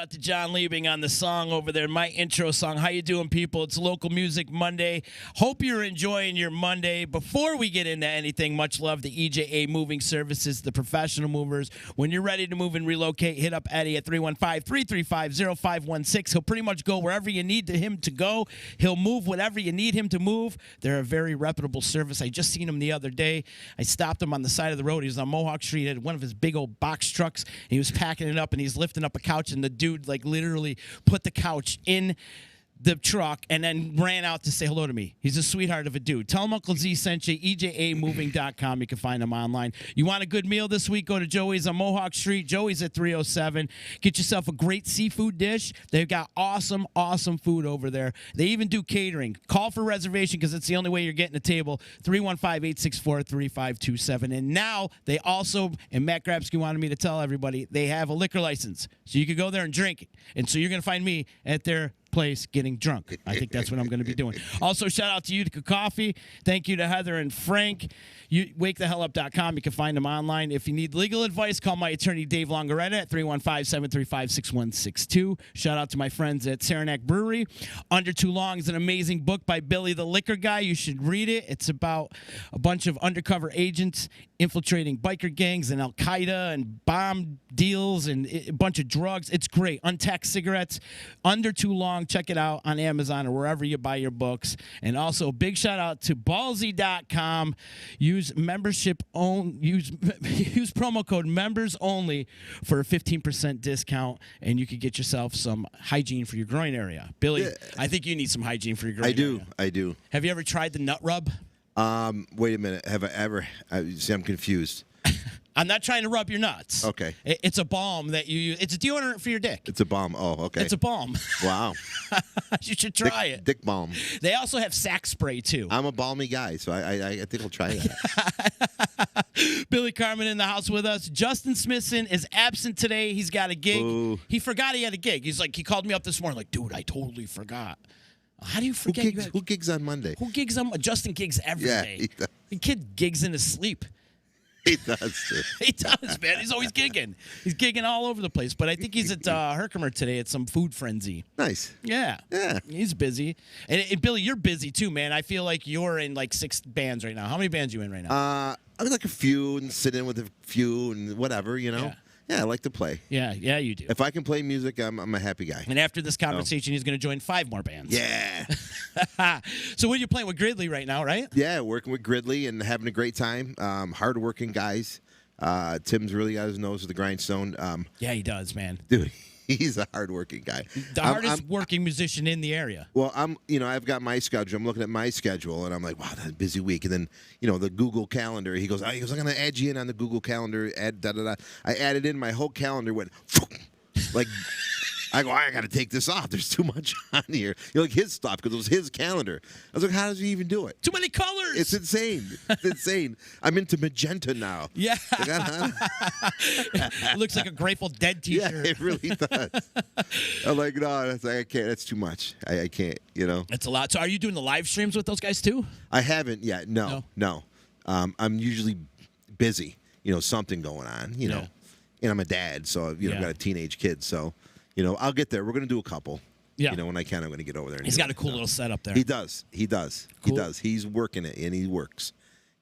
out to John Liebing on the song over there, my intro song. How you doing, people? It's Local Music Monday. Hope you're enjoying your Monday. Before we get into anything, much love to EJA Moving Services, the professional movers. When you're ready to move and relocate, hit up Eddie at 315-335-0516. He'll pretty much go wherever you need him to go. He'll move whatever you need him to move. They're a very reputable service. I just seen him the other day. I stopped him on the side of the road. He was on Mohawk St. He had one of his big old box trucks. And he was packing it up, and he's lifting up a couch, and the dude, like, literally put the couch in the truck and then ran out to say hello to me. He's a sweetheart of a dude. Tell him Uncle Z sent you. EJAmoving.com. You can find him online. You want a good meal this week? Go to Joey's on Mohawk Street. Joey's at 307. Get yourself a great seafood dish. They've got awesome, awesome food over there. They even do catering. Call for reservation because it's the only way you're getting a table. 315-864-3527. And now they also, and Matt Grabsky wanted me to tell everybody, they have a liquor license. So you can go there and drink. And so you're going to find me at their place getting drunk. I think that's what I'm going to be doing. Also, shout out to Utica Coffee. Thank you to Heather and Frank. WakeTheHellUp.com. You can find them online. If you need legal advice, call my attorney Dave Longaretta at 315-735-6162. Shout out to my friends at Saranac Brewery. Under Too Long is an amazing book by Billy the Liquor Guy. You should read it. It's about a bunch of undercover agents infiltrating biker gangs and Al-Qaeda and bomb deals and a bunch of drugs. It's great. Untaxed cigarettes. Under Too Long. Check it out on Amazon or wherever you buy your books. And also, big shout out to Ballsy.com. Use promo code members only for a 15% discount, and you could get yourself some hygiene for your groin area. Billy, yeah. I think you need some hygiene for your groin area. I do. Have you ever tried the nut rub? Wait a minute. Have I ever? See, I'm confused. I'm not trying to rub your nuts. Okay. It's a balm that you use. It's a deodorant for your dick. It's a balm. Oh, okay. It's a balm. Wow. You should try it. Dick balm. They also have sack spray, too. I'm a balmy guy, so I think I'll try that. Billy Carman in the house with us. Justin Smithson is absent today. He's got a gig. Ooh. He forgot he had a gig. He called me up this morning like, dude, I totally forgot. How do you forget? Who gigs on Monday? Who gigs on Justin gigs every day. The kid gigs in his sleep. He does, too. He does, man. He's always gigging. He's gigging all over the place. But I think he's at Herkimer today at some food frenzy. Nice. Yeah. He's busy. And Billy, you're busy, too, man. I feel like you're in, 6 bands right now. How many bands are you in right now? I'm like a few and sit in with a few and whatever, you know. Yeah, I like to play. Yeah, you do. If I can play music, I'm a happy guy. And after this conversation, he's going to join 5 more bands. Yeah. So what are you playing with Gridley right now, right? Yeah, working with Gridley and having a great time. Hard-working guys. Tim's really got his nose to the grindstone. Yeah, he does, man. Dude, he's a hard-working guy. The hardest working musician in the area. Well, I've got my schedule. I'm looking at my schedule, and I'm like, wow, that's a busy week. And then, the Google Calendar. He goes, I'm going to add you in on the Google Calendar. Add da-da-da. I added in. My whole calendar went, like, I go, I got to take this off. There's too much on here. Like his stuff, because it was his calendar. I was like, how does he even do it? Too many colors. It's insane. It's insane. I'm into magenta now. Yeah. It looks like a Grateful Dead t-shirt. Yeah, it really does. I'm like, no, that's like, I can't. That's too much. I can't, It's a lot. So are you doing the live streams with those guys too? I haven't yet. No. I'm usually busy, something going on, And I'm a dad, so, I've got a teenage kid, so... I'll get there. We're going to do a couple. Yeah. When I can, I'm going to get over there. He's got a cool little setup there. He does. Cool. He does. He's working it, and he works.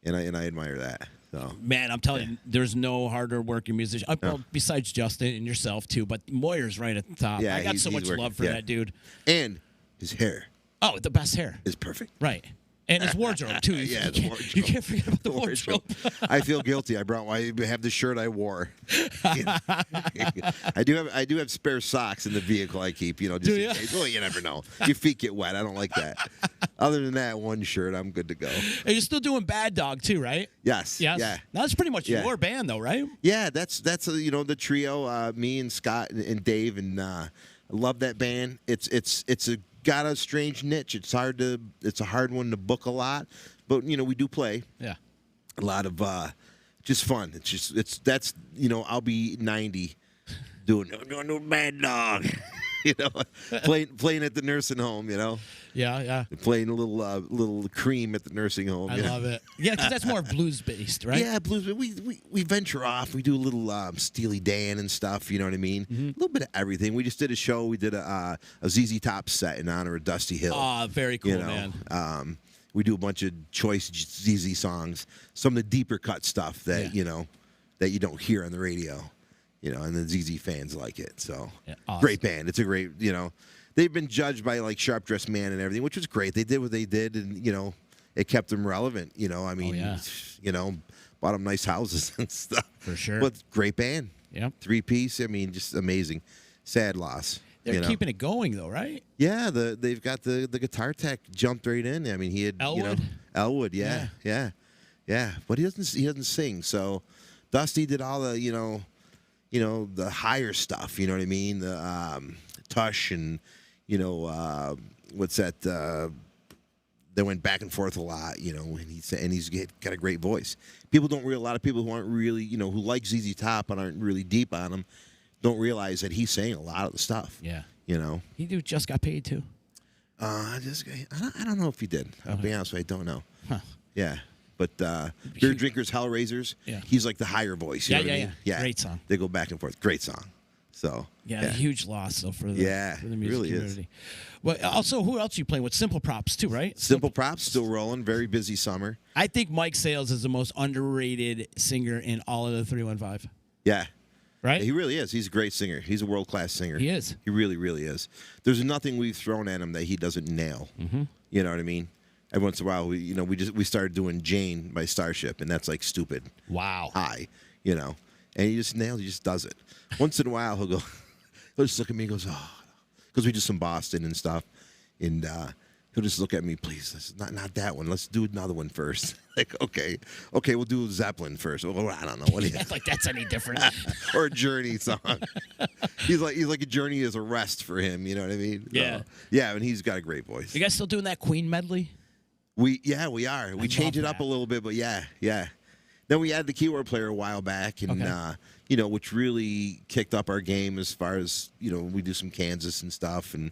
And I admire that. So. Man, I'm telling you, there's no harder working musician. Well, besides Justin and yourself, too. But Moyer's right at the top. Yeah, I got so much love for that dude. And his hair. Oh, the best hair. Is perfect. Right. And his wardrobe, too. You can't forget about the wardrobe. I feel guilty. I have the shirt I wore. I do have spare socks in the vehicle I keep, just in case. Well, you never know. Your feet get wet. I don't like that. Other than that, one shirt, I'm good to go. And you're still doing Bad Dog, too, right? Yes. Yeah. That's pretty much your band, though, right? Yeah, that's the trio, me and Scott and Dave, and I love that band. It's got a strange niche. It's a hard one to book a lot, but we do play. Yeah, a lot of just fun. I'll be 90 doing Bad Dog, playing at the nursing home. Yeah. Playing a little cream at the nursing home. I love it. Yeah, because that's more blues based, right? Yeah, blues. We venture off. We do a little Steely Dan and stuff. You know what I mean? A little bit of everything. We just did a show. We did a ZZ Top set in honor of Dusty Hill. Oh, very cool, man. We do a bunch of choice ZZ songs. Some of the deeper cut stuff that that you don't hear on the radio. And the ZZ fans like it. So awesome. Great band. It's a great. They've been judged by like Sharp Dressed Man and everything, which was great. They did what they did, and it kept them relevant. I mean, bought them nice houses and stuff. For sure. But great band. Yep. 3-piece. I mean, just amazing. Sad loss. They're keeping it going though, right? Yeah. They've got the guitar tech jumped right in. I mean, he had Elwood. Elwood. Yeah. But he doesn't sing. So Dusty did all the the higher stuff. You know what I mean? The Tush and. What's that? They went back and forth a lot, and he's got a great voice. A lot of people who aren't really, who like ZZ Top and aren't really deep on him, don't realize that he's saying a lot of the stuff. Yeah. He just got paid too. I don't know if he did. I'll be honest with you, I don't know. Huh. Yeah. But Beer Drinkers, Hellraisers, he's like the higher voice. You know what I mean? Yeah. Great song. They go back and forth. Great song. So a huge loss though for the music really community. Is. Well, also, who else are you playing with? Simple Props too, right? Simple Props still rolling. Very busy summer. I think Mike Sales is the most underrated singer in all of the 315. Yeah. Right? Yeah, he really is. He's a great singer. He's a world-class singer. He is. He really, really is. There's nothing we've thrown at him that he doesn't nail. Mm-hmm. You know what I mean? Every once in a while, we started doing Jane by Starship, and that's like stupid. Wow. High, and he just nails. He just does it. Once in a while, he'll just look at me and goes, oh, because we do some Boston and stuff, and he'll just look at me, please, not that one. Let's do another one first. Like, okay, we'll do Zeppelin first. Well, I don't know what he is. Like that's any different. Or a Journey song. he's like a Journey is a rest for him. You know what I mean? Yeah. And he's got a great voice. You guys still doing that Queen medley? We are. We changed it up a little bit, but yeah. Then we added the keyboard player a while back, and which really kicked up our game as far as we do some Kansas and stuff, and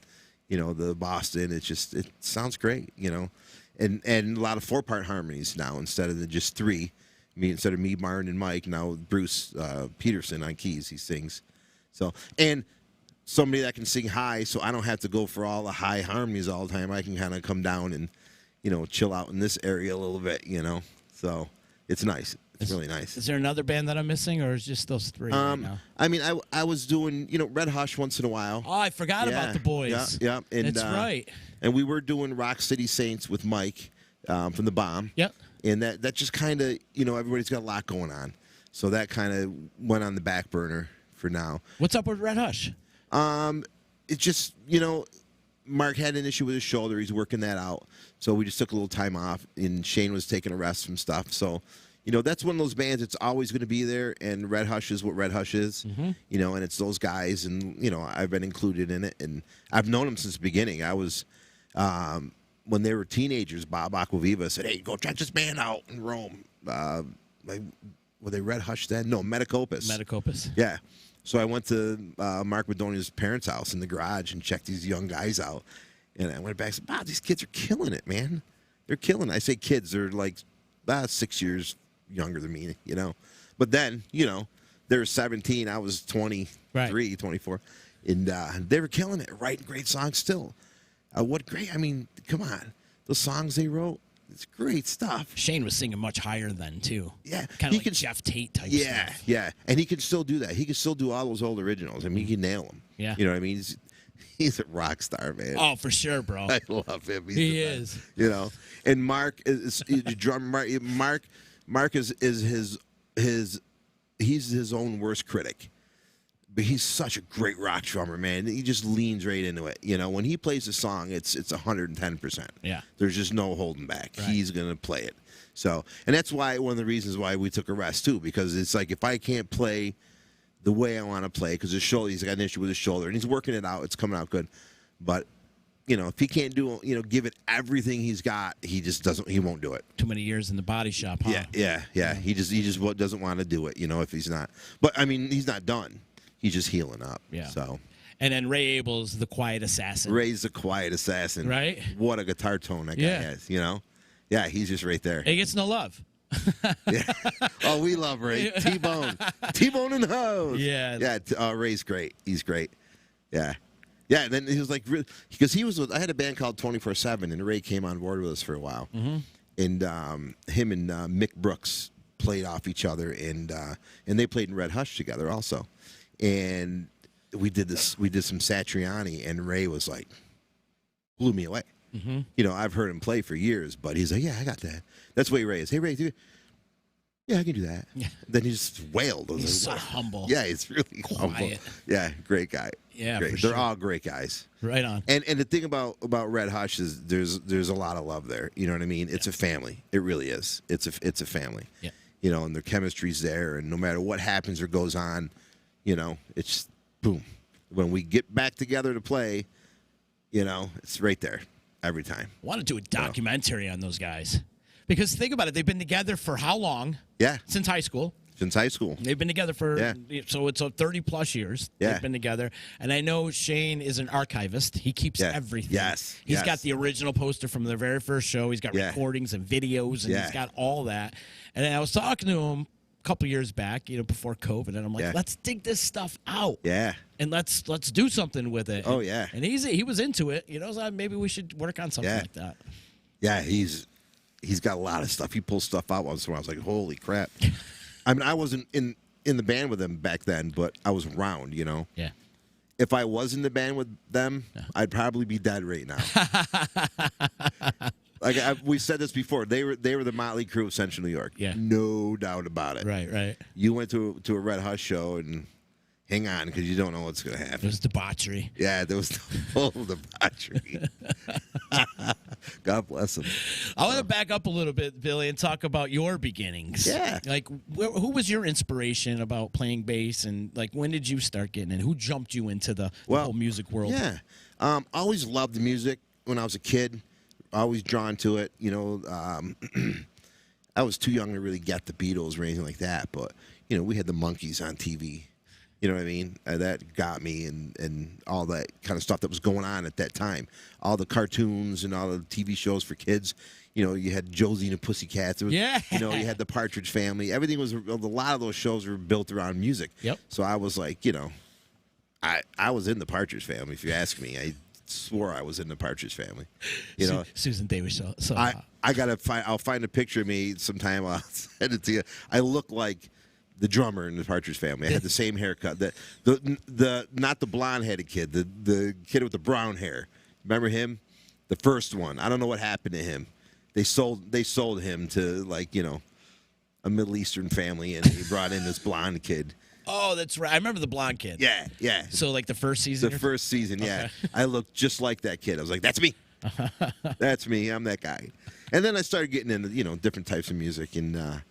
the Boston. It sounds great, and a lot of 4-part harmonies now instead of just 3. Instead of me, Martin, and Mike, now Bruce Peterson on keys. He sings, and somebody that can sing high, so I don't have to go for all the high harmonies all the time. I can kind of come down and chill out in this area a little bit, So it's nice. It's really nice. Is there another band that I'm missing, or is just those 3 right now? I mean, I was doing, Red Hush once in a while. Oh, I forgot about the boys. Yeah. And, that's right. And we were doing Rock City Saints with Mike from The Bomb. Yep. And that just kind of, everybody's got a lot going on. So that kind of went on the back burner for now. What's up with Red Hush? It's just, Mark had an issue with his shoulder. He's working that out. So we just took a little time off, and Shane was taking a rest from stuff. So, that's one of those bands that's always going to be there, and Red Hush is what Red Hush is, and it's those guys, and, I've been included in it, and I've known them since the beginning. I was, when they were teenagers, Bob Aquaviva said, hey, go check this band out in Rome. Were they Red Hush then? No, Metacopus. Metacopus. Yeah. So I went to Mark Madonia's parents' house in the garage and checked these young guys out. And I went back and said, wow, these kids are killing it, man. They're killing it. I say kids, they're like 6 years younger than me, But then, they were 17. I was 23, 24. And they were killing it, writing great songs still. What great, come on. The songs they wrote, it's great stuff. Shane was singing much higher then, too. Yeah. Kind of like Jeff Tate type stuff. Yeah. And he can still do that. He can still do all those old originals. He can nail them. Yeah. You know what I mean? He's a rock star, man. Oh, for sure, bro. I love him. He is. And Mark is drummer. Mark is he's his own worst critic. But he's such a great rock drummer, man. He just leans right into it. When he plays a song, it's 110%. Yeah. There's just no holding back. Right. He's going to play it. So, and that's why one of the reasons why we took a rest too, because it's like if I can't play the way I want to play, because his shoulder, he's got an issue with his shoulder, and he's working it out. It's coming out good, but if he can't do, give it everything he's got, he just doesn't. He won't do it. Too many years in the body shop, huh? Yeah. He just doesn't want to do it. If he's not. But he's not done. He's just healing up. Yeah. So. And then Ray Abel's the quiet assassin. Ray's the quiet assassin. Right? What a guitar tone that guy has, you know? Yeah, he's just right there. He gets no love. Yeah. Oh, we love Ray. T-Bone. T-Bone in the house. Yeah. Yeah, Ray's great. He's great. Yeah. Yeah, and then he was like, because he was with, I had a band called 24/7, and Ray came on board with us for a while. Mm-hmm. And him and Mick Brooks played off each other, and they played in Red Hush together also. And we did some Satriani, and Ray was like, blew me away. Mm-hmm. You know, I've heard him play for years, but he's like, yeah, I got that. That's the way Ray is. Hey, Ray, yeah, I can do that. Yeah. Then he just wailed. He's so humble. Yeah, he's really humble. Yeah, great guy. Yeah, great. They're all great guys. Right on. And the thing about Red Hush is there's a lot of love there. You know what I mean? It's a family. It really is. It's a family. Yeah. You know, and their chemistry's there, and no matter what happens or goes on, you know, it's boom. When we get back together to play, you know, it's right there every time. I want to do a documentary on those guys. Because think about it, they've been together for how long? Yeah. Since high school. Since high school. They've been together for, so it's 30-plus years. Yeah. They've been together. And I know Shane is an archivist. He keeps everything. Yes. He's got the original poster from their very first show. He's got recordings and videos, and he's got all that. And then I was talking to him a couple years back, you know, before COVID, and I'm like, let's dig this stuff out. Yeah. And let's do something with it. Oh, yeah. And he was into it. You know, so maybe we should work on something like that. Yeah, he's got a lot of stuff. He pulls stuff out once in a while. I was like, holy crap. I mean, I wasn't in the band with them back then, but I was around, you know. Yeah. If I was in the band with them, I'd probably be dead right now. Like we said this before, they were the Motley Crue of Central New York. Yeah. No doubt about it. Right. You went to a Red Hush show, and hang on, because you don't know what's going to happen. There's debauchery. Yeah, there was full debauchery. God bless him. I want to back up a little bit, Billy, and talk about your beginnings. Yeah. Like, who was your inspiration about playing bass, and like, when did you start getting in? Who jumped you into the whole music world? Yeah. I always loved the music when I was a kid. Always drawn to it. You know, I was too young to really get the Beatles or anything like that, but you know, we had the Monkees on TV. You know what I mean? That got me, and all that kind of stuff that was going on at that time. All the cartoons and all the TV shows for kids. You know, you had Josie and the Pussycats. It was, you know, you had the Partridge Family. Everything was, a lot of those shows were built around music. Yep. So I was like, you know, I was in the Partridge Family, if you ask me. I swore I was in the Partridge Family. You know, Susan Davis. So I'll find a picture of me sometime. I'll send it to you. I look like the drummer in the Partridge Family. I had the same haircut. The not the blonde-headed kid, the kid with the brown hair. Remember him? The first one. I don't know what happened to him. They sold him to, like, you know, a Middle Eastern family, and he brought in this blonde kid. Oh, that's right. I remember the blonde kid. Yeah. So, like, the first season? The first season, yeah. Okay. I looked just like that kid. I was like, that's me. That's me. I'm that guy. And then I started getting into, you know, different types of music. And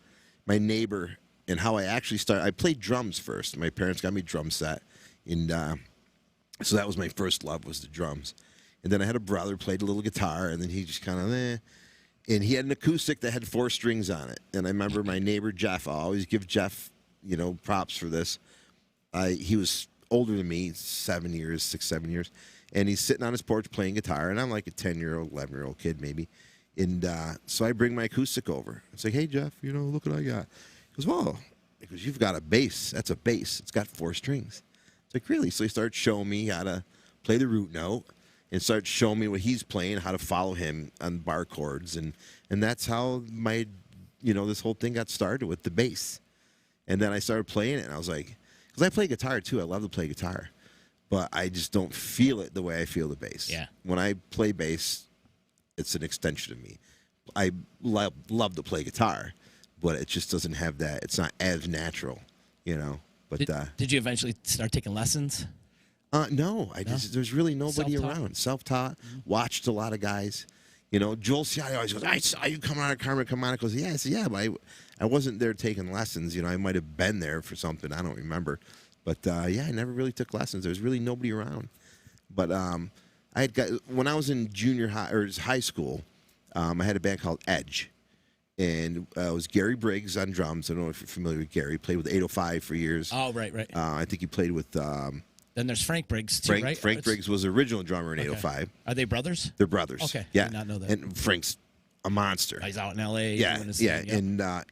my neighbor, and how I actually started, I played drums first. My parents got me a drum set. And so that was my first love, was the drums. And then I had a brother who played a little guitar, and then he just kind of, And he had an acoustic that had 4 strings on it. And I remember my neighbor, Jeff, I always give Jeff, you know, props for this. He was older than me, 7 years, 6, 7 years. And he's sitting on his porch playing guitar. And I'm like a 10-year-old, 11-year-old kid maybe. And so I bring my acoustic over. It's like, hey, Jeff, you know, look what I got. He goes, whoa. He goes, you've got a bass. That's a bass. It's got 4 strings. It's like, really? So he started showing me how to play the root note, and started showing me what he's playing, how to follow him on bar chords. And that's how my, you know, this whole thing got started, with the bass. And then I started playing it, and I was like, because I play guitar too. I love to play guitar. But I just don't feel it the way I feel the bass. Yeah. When I play bass, it's an extension of me. I love to play guitar, but it just doesn't have that. It's not as natural, you know. But did you eventually start taking lessons? No, there's really nobody around. Self-taught. Watched a lot of guys. You know, Joel Ciati always goes, I saw you come on at Carman. I goes, yeah. I said, yeah, but I wasn't there taking lessons. You know, I might have been there for something. I don't remember. But, yeah, I never really took lessons. There was really nobody around. But when I was in junior high, or high school, I had a band called Edge. And it was Gary Briggs on drums. I don't know if you're familiar with Gary. He played with 805 for years. Oh, right. I think he played with Then there's Frank Briggs, too, right? Frank Briggs was the original drummer in 805. Are they brothers? They're brothers. Okay. Yeah. I did not know that. And Frank's a monster. He's out in L.A. Yeah. doing his Yeah. thing. Yep.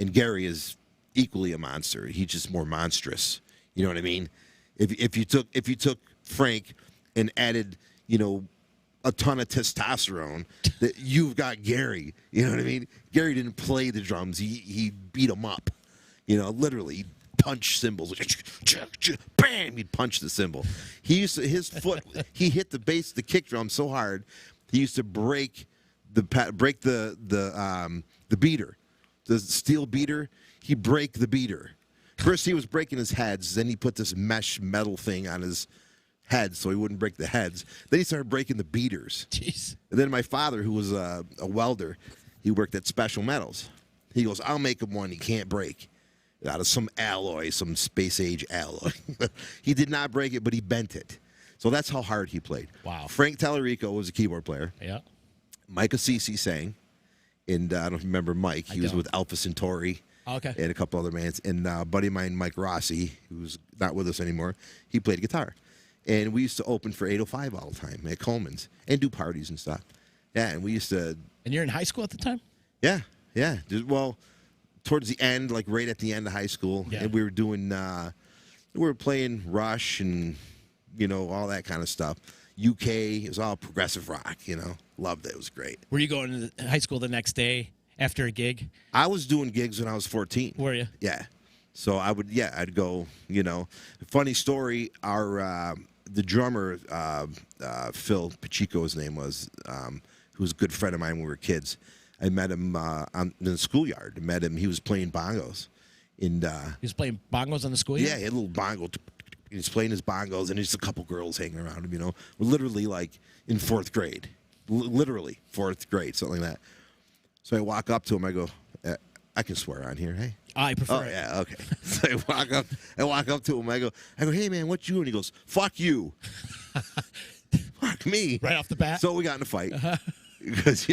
And Gary is equally a monster. He's just more monstrous. You know what I mean? If you took Frank and added, a ton of testosterone, that you've got Gary. You know what I mean? Gary didn't play the drums. He beat them up. Literally he'd punch cymbals. Bam! He'd punch the cymbal. He used to he hit the kick drum so hard, he used to break the beater, the steel beater. He'd break the beater. First he was breaking his heads, then he put this mesh metal thing on his head so he wouldn't break the heads. Then he started breaking the beaters. Jeez. And then my father, who was a welder, he worked at Special Metals. He goes, I'll make him one he can't break. Out of some alloy, some space-age alloy. He did not break it, but he bent it. So that's how hard he played. Wow. Frank Tallarico was a keyboard player. Yeah. Mike Assisi sang. And I don't remember Mike. He was with Alpha Centauri. Okay. And a couple other bands. And a buddy of mine, Mike Rossi, who's not with us anymore, he played guitar. And we used to open for 805 all the time at Coleman's and do parties and stuff. Yeah, and we used to... And you're in high school at the time? Yeah. Well, towards the end, like right at the end of high school, and we were doing... we were playing Rush and, all that kind of stuff. UK, it was all progressive rock, Loved it. It was great. Were you going to high school the next day after a gig? I was doing gigs when I was 14. Were you? Yeah. So I'd go, Funny story, the drummer, Phil Pacheco, his name was, who was a good friend of mine when we were kids. I met him in the schoolyard. He was playing bongos. And, he was playing bongos on the schoolyard? Yeah, he had a little bongo. He's playing his bongos, and there's a couple girls hanging around him, We're literally like in fourth grade. Literally fourth grade, something like that. So I walk up to him. I go, I can swear on here, hey? I prefer it. Yeah, okay. So I walk up to him. I go, hey, man, what you? And he goes, fuck you. Fuck me. Right off the bat? So we got in a fight. Because,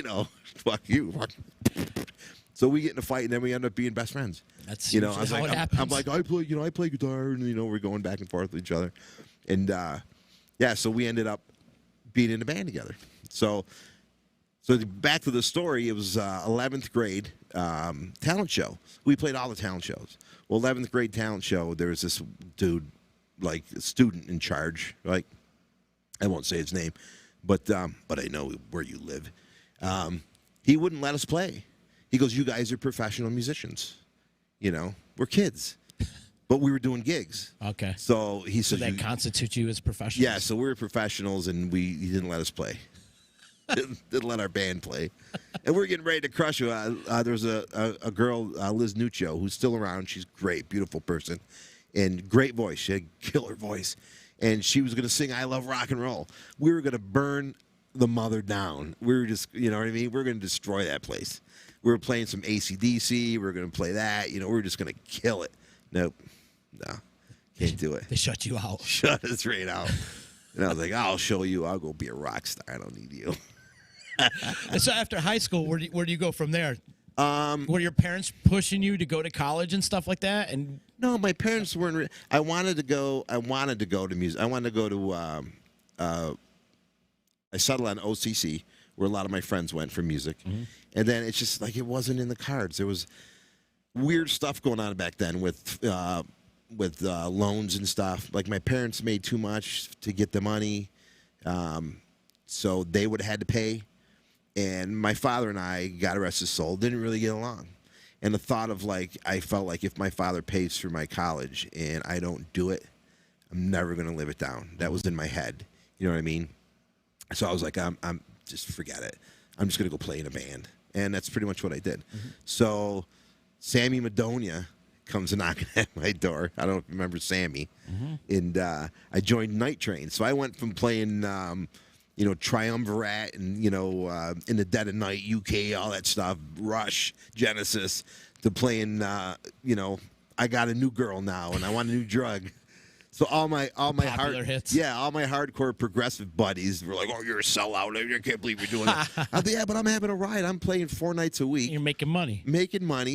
fuck you. So we get in a fight, and then we end up being best friends. That's usually how it happens. I'm like, I play guitar, and, we're going back and forth with each other. And, so we ended up being in a band together. So back to the story, it was 11th grade talent show. We played all the talent shows. Well, 11th grade talent show, there was this dude, like a student in charge, like, I won't say his name, but I know where you live. He wouldn't let us play. He goes, you guys are professional musicians. We're kids. But we were doing gigs. Okay. So he said, that constitutes you as professionals? Yeah, so we were professionals, and he didn't let us play. didn't let our band play. And we were getting ready to crush you. There was a girl, Liz Nuccio, who's still around. She's great, beautiful person, and great voice. She had a killer voice. And she was going to sing I Love Rock and Roll. We were going to burn the mother down. We were just, you know what I mean? We were going to destroy that place. We were playing some AC/DC. We were going to play that. We were just going to kill it. Nope. No. Can't do it. They shut you out. Shut us right out. And I was like, I'll show you. I'll go be a rock star. I don't need you. So after high school, where do you go from there? Were your parents pushing you to go to college and stuff like that? And no, my parents weren't. I wanted to go to music. I wanted to go to. I settled on OCC, where a lot of my friends went for music, and then it's just like it wasn't in the cards. There was weird stuff going on back then with loans and stuff. Like my parents made too much to get the money, so they would have had to pay. And my father and I, God rest his soul, didn't really get along. And the thought of I felt like if my father pays for my college and I don't do it, I'm never going to live it down. That was in my head. You know what I mean? So I was like, I'm just forget it. I'm just going to go play in a band. And that's pretty much what I did. So Sammy Madonia comes knocking at my door. I don't remember Sammy. And I joined Night Train. So I went from playing... Triumvirate and, In the Dead of Night, UK, all that stuff, Rush, Genesis, to playing, I got a new girl now and I want a new drug. So all my hits. Yeah, all my hardcore progressive buddies were like, "Oh, you're a sellout. I can't believe you're doing that." I thought, yeah, but I'm having a ride. I'm playing 4 nights a week. You're making money,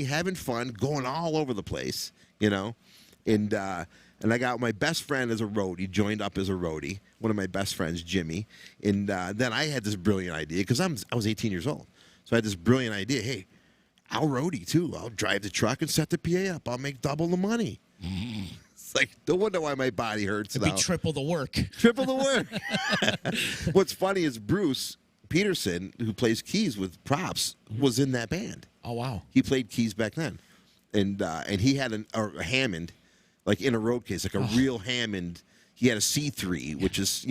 having fun, going all over the place, And And I got my best friend as a roadie, joined up as a roadie, one of my best friends, Jimmy. And then I had this brilliant idea, because I was 18 years old. So I had this brilliant idea, hey, I'll roadie too. I'll drive the truck and set the PA up. I'll make double the money. It's like, no wonder why my body hurts It'd be triple the work. Triple the work. What's funny is Bruce Peterson, who plays keys with Props, was in that band. Oh, wow. He played keys back then. And he had a Hammond, like in a road case, like a real Hammond. He had a C3, which is,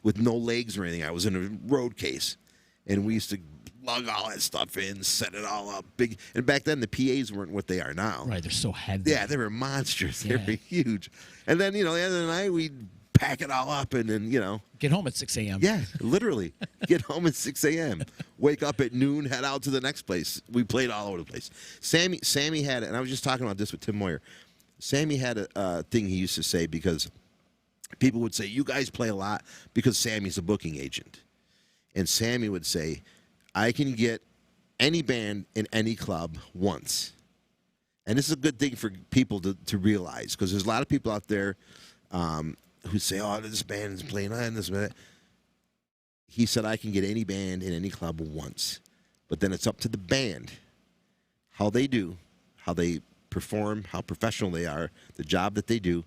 with no legs or anything. I was in a road case. And we used to lug all that stuff in, set it all up big. And back then, the PAs weren't what they are now. Right, they're so heavy. Yeah, they were monsters. They were huge. And then, the end of the night, we'd pack it all up and then, Get home at 6 a.m. Yeah, literally. Get home at 6 a.m. Wake up at noon, head out to the next place. We played all over the place. Sammy had, and I was just talking about this with Tim Moyer. Sammy had a thing he used to say, because people would say, you guys play a lot because Sammy's a booking agent. And Sammy would say, I can get any band in any club once. And this is a good thing for people to realize, because there's a lot of people out there who say, oh, this band is playing on this minute. He said, I can get any band in any club once. But then it's up to the band, how they do, how they perform, how professional they are, the job that they do.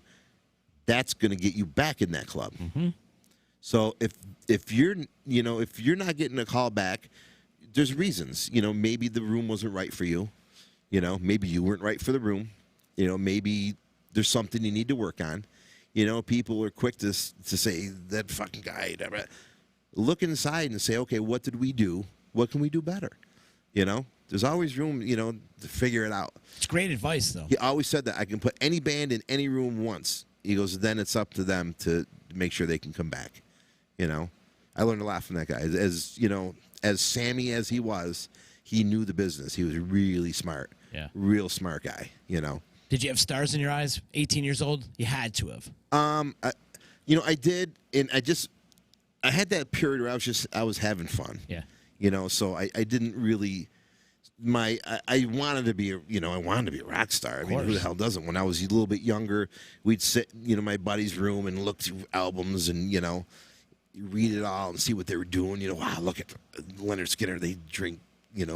That's going to get you back in that club. Mm-hmm. So if you're not getting a call back, there's reasons. Maybe the room wasn't right for you. Maybe you weren't right for the room. Maybe there's something you need to work on. People are quick to say, that fucking guy. Look inside and say, okay, what did we do? What can we do better? There's always room, to figure it out. It's great advice, though. He always said that I can put any band in any room once. He goes, then it's up to them to make sure they can come back. I learned a lot from that guy. As Sammy as he was, he knew the business. He was really smart. Yeah. Real smart guy, Did you have stars in your eyes? 18 years old? You had to have. I did, and I had that period where I was having fun. Yeah. So I didn't really. I wanted to be a rock star. I mean, who the hell doesn't? When I was a little bit younger, we'd sit, in my buddy's room and look through albums and, read it all and see what they were doing. Wow, look at Leonard Skinner. They drink,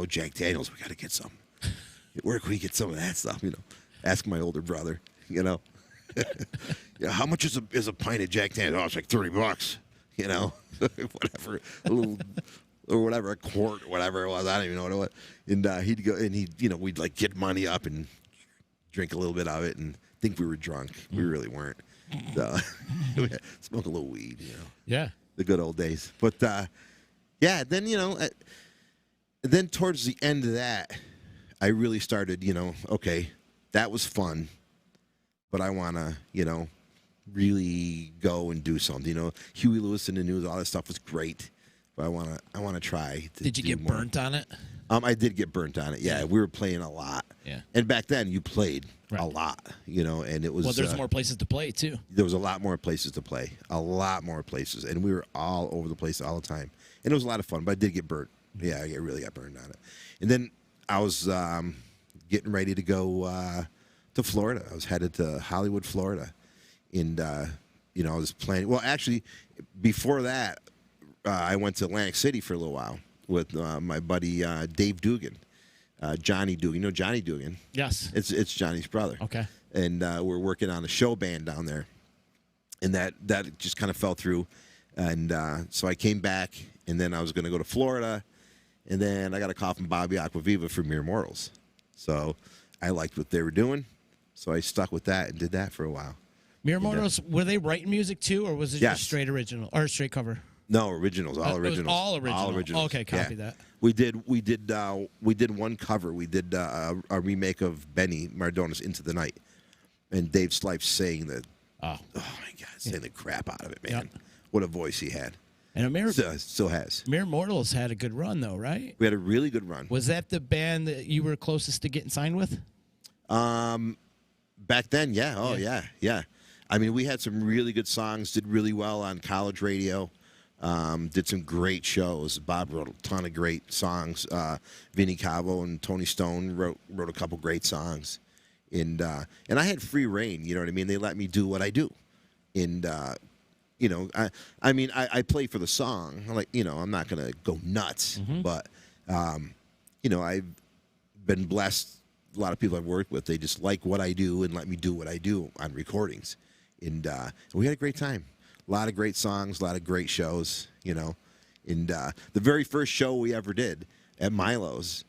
Jack Daniels. We got to get some. Where can we get some of that stuff? Ask my older brother, how much is a pint of Jack Daniels? Oh, it's like $30, whatever. A little. Or whatever, a quart, or whatever it was. I don't even know what it was. And he'd go, and we'd like get money up and drink a little bit of it and think we were drunk. We really weren't. So, smoke a little weed, Yeah. The good old days. But, yeah, then, then towards the end of that, I really started, okay, that was fun, but I want to, really go and do something. Huey Lewis in the News, all that stuff was great. But I want to try. Did you get burnt on it? I did get burnt on it. Yeah, we were playing a lot. Yeah. And back then, you played a lot. And it was. Well, there's more places to play too. There was a lot more places to play. A lot more places, and we were all over the place all the time. And it was a lot of fun. But I did get burnt. Yeah, I really got burned on it. And then I was getting ready to go to Florida. I was headed to Hollywood, Florida, and I was planning. Well, actually, before that. I went to Atlantic City for a little while with my buddy Dave Dugan, Johnny Dugan. You know Johnny Dugan? Yes. It's Johnny's brother. Okay. And we're working on a show band down there, and that just kind of fell through, and so I came back, and then I was going to go to Florida, and then I got a call from Bobby Aquaviva for Mere Mortals, so I liked what they were doing, so I stuck with that and did that for a while. Mere Mortals, were they writing music too, or was it Yes. just straight original or straight cover? No, originals, all originals. It was all original. All originals. Okay, copy that. We did one cover. We did a remake of Benny Mardona's "Into the Night," and Dave Slipes saying that. Oh my God, saying the crap out of it, man! Yep. What a voice he had. And still has. Mere Mortals had a good run, though, right? We had a really good run. Was that the band that you were closest to getting signed with? Back then, yeah. Oh, yeah. I mean, we had some really good songs. Did really well on college radio. Did some great shows. Bob wrote a ton of great songs. Vinnie Cavo and Tony Stone wrote a couple great songs, and I had free reign. You know what I mean? They let me do what I do, and you know, I mean, I play for the song. Like, you know, I'm not gonna go nuts, but you know, I've been blessed. A lot of people I've worked with, they just like what I do and let me do what I do on recordings, and we had a great time. A lot of great songs, a lot of great shows. You know, and the very first show we ever did at Milo's.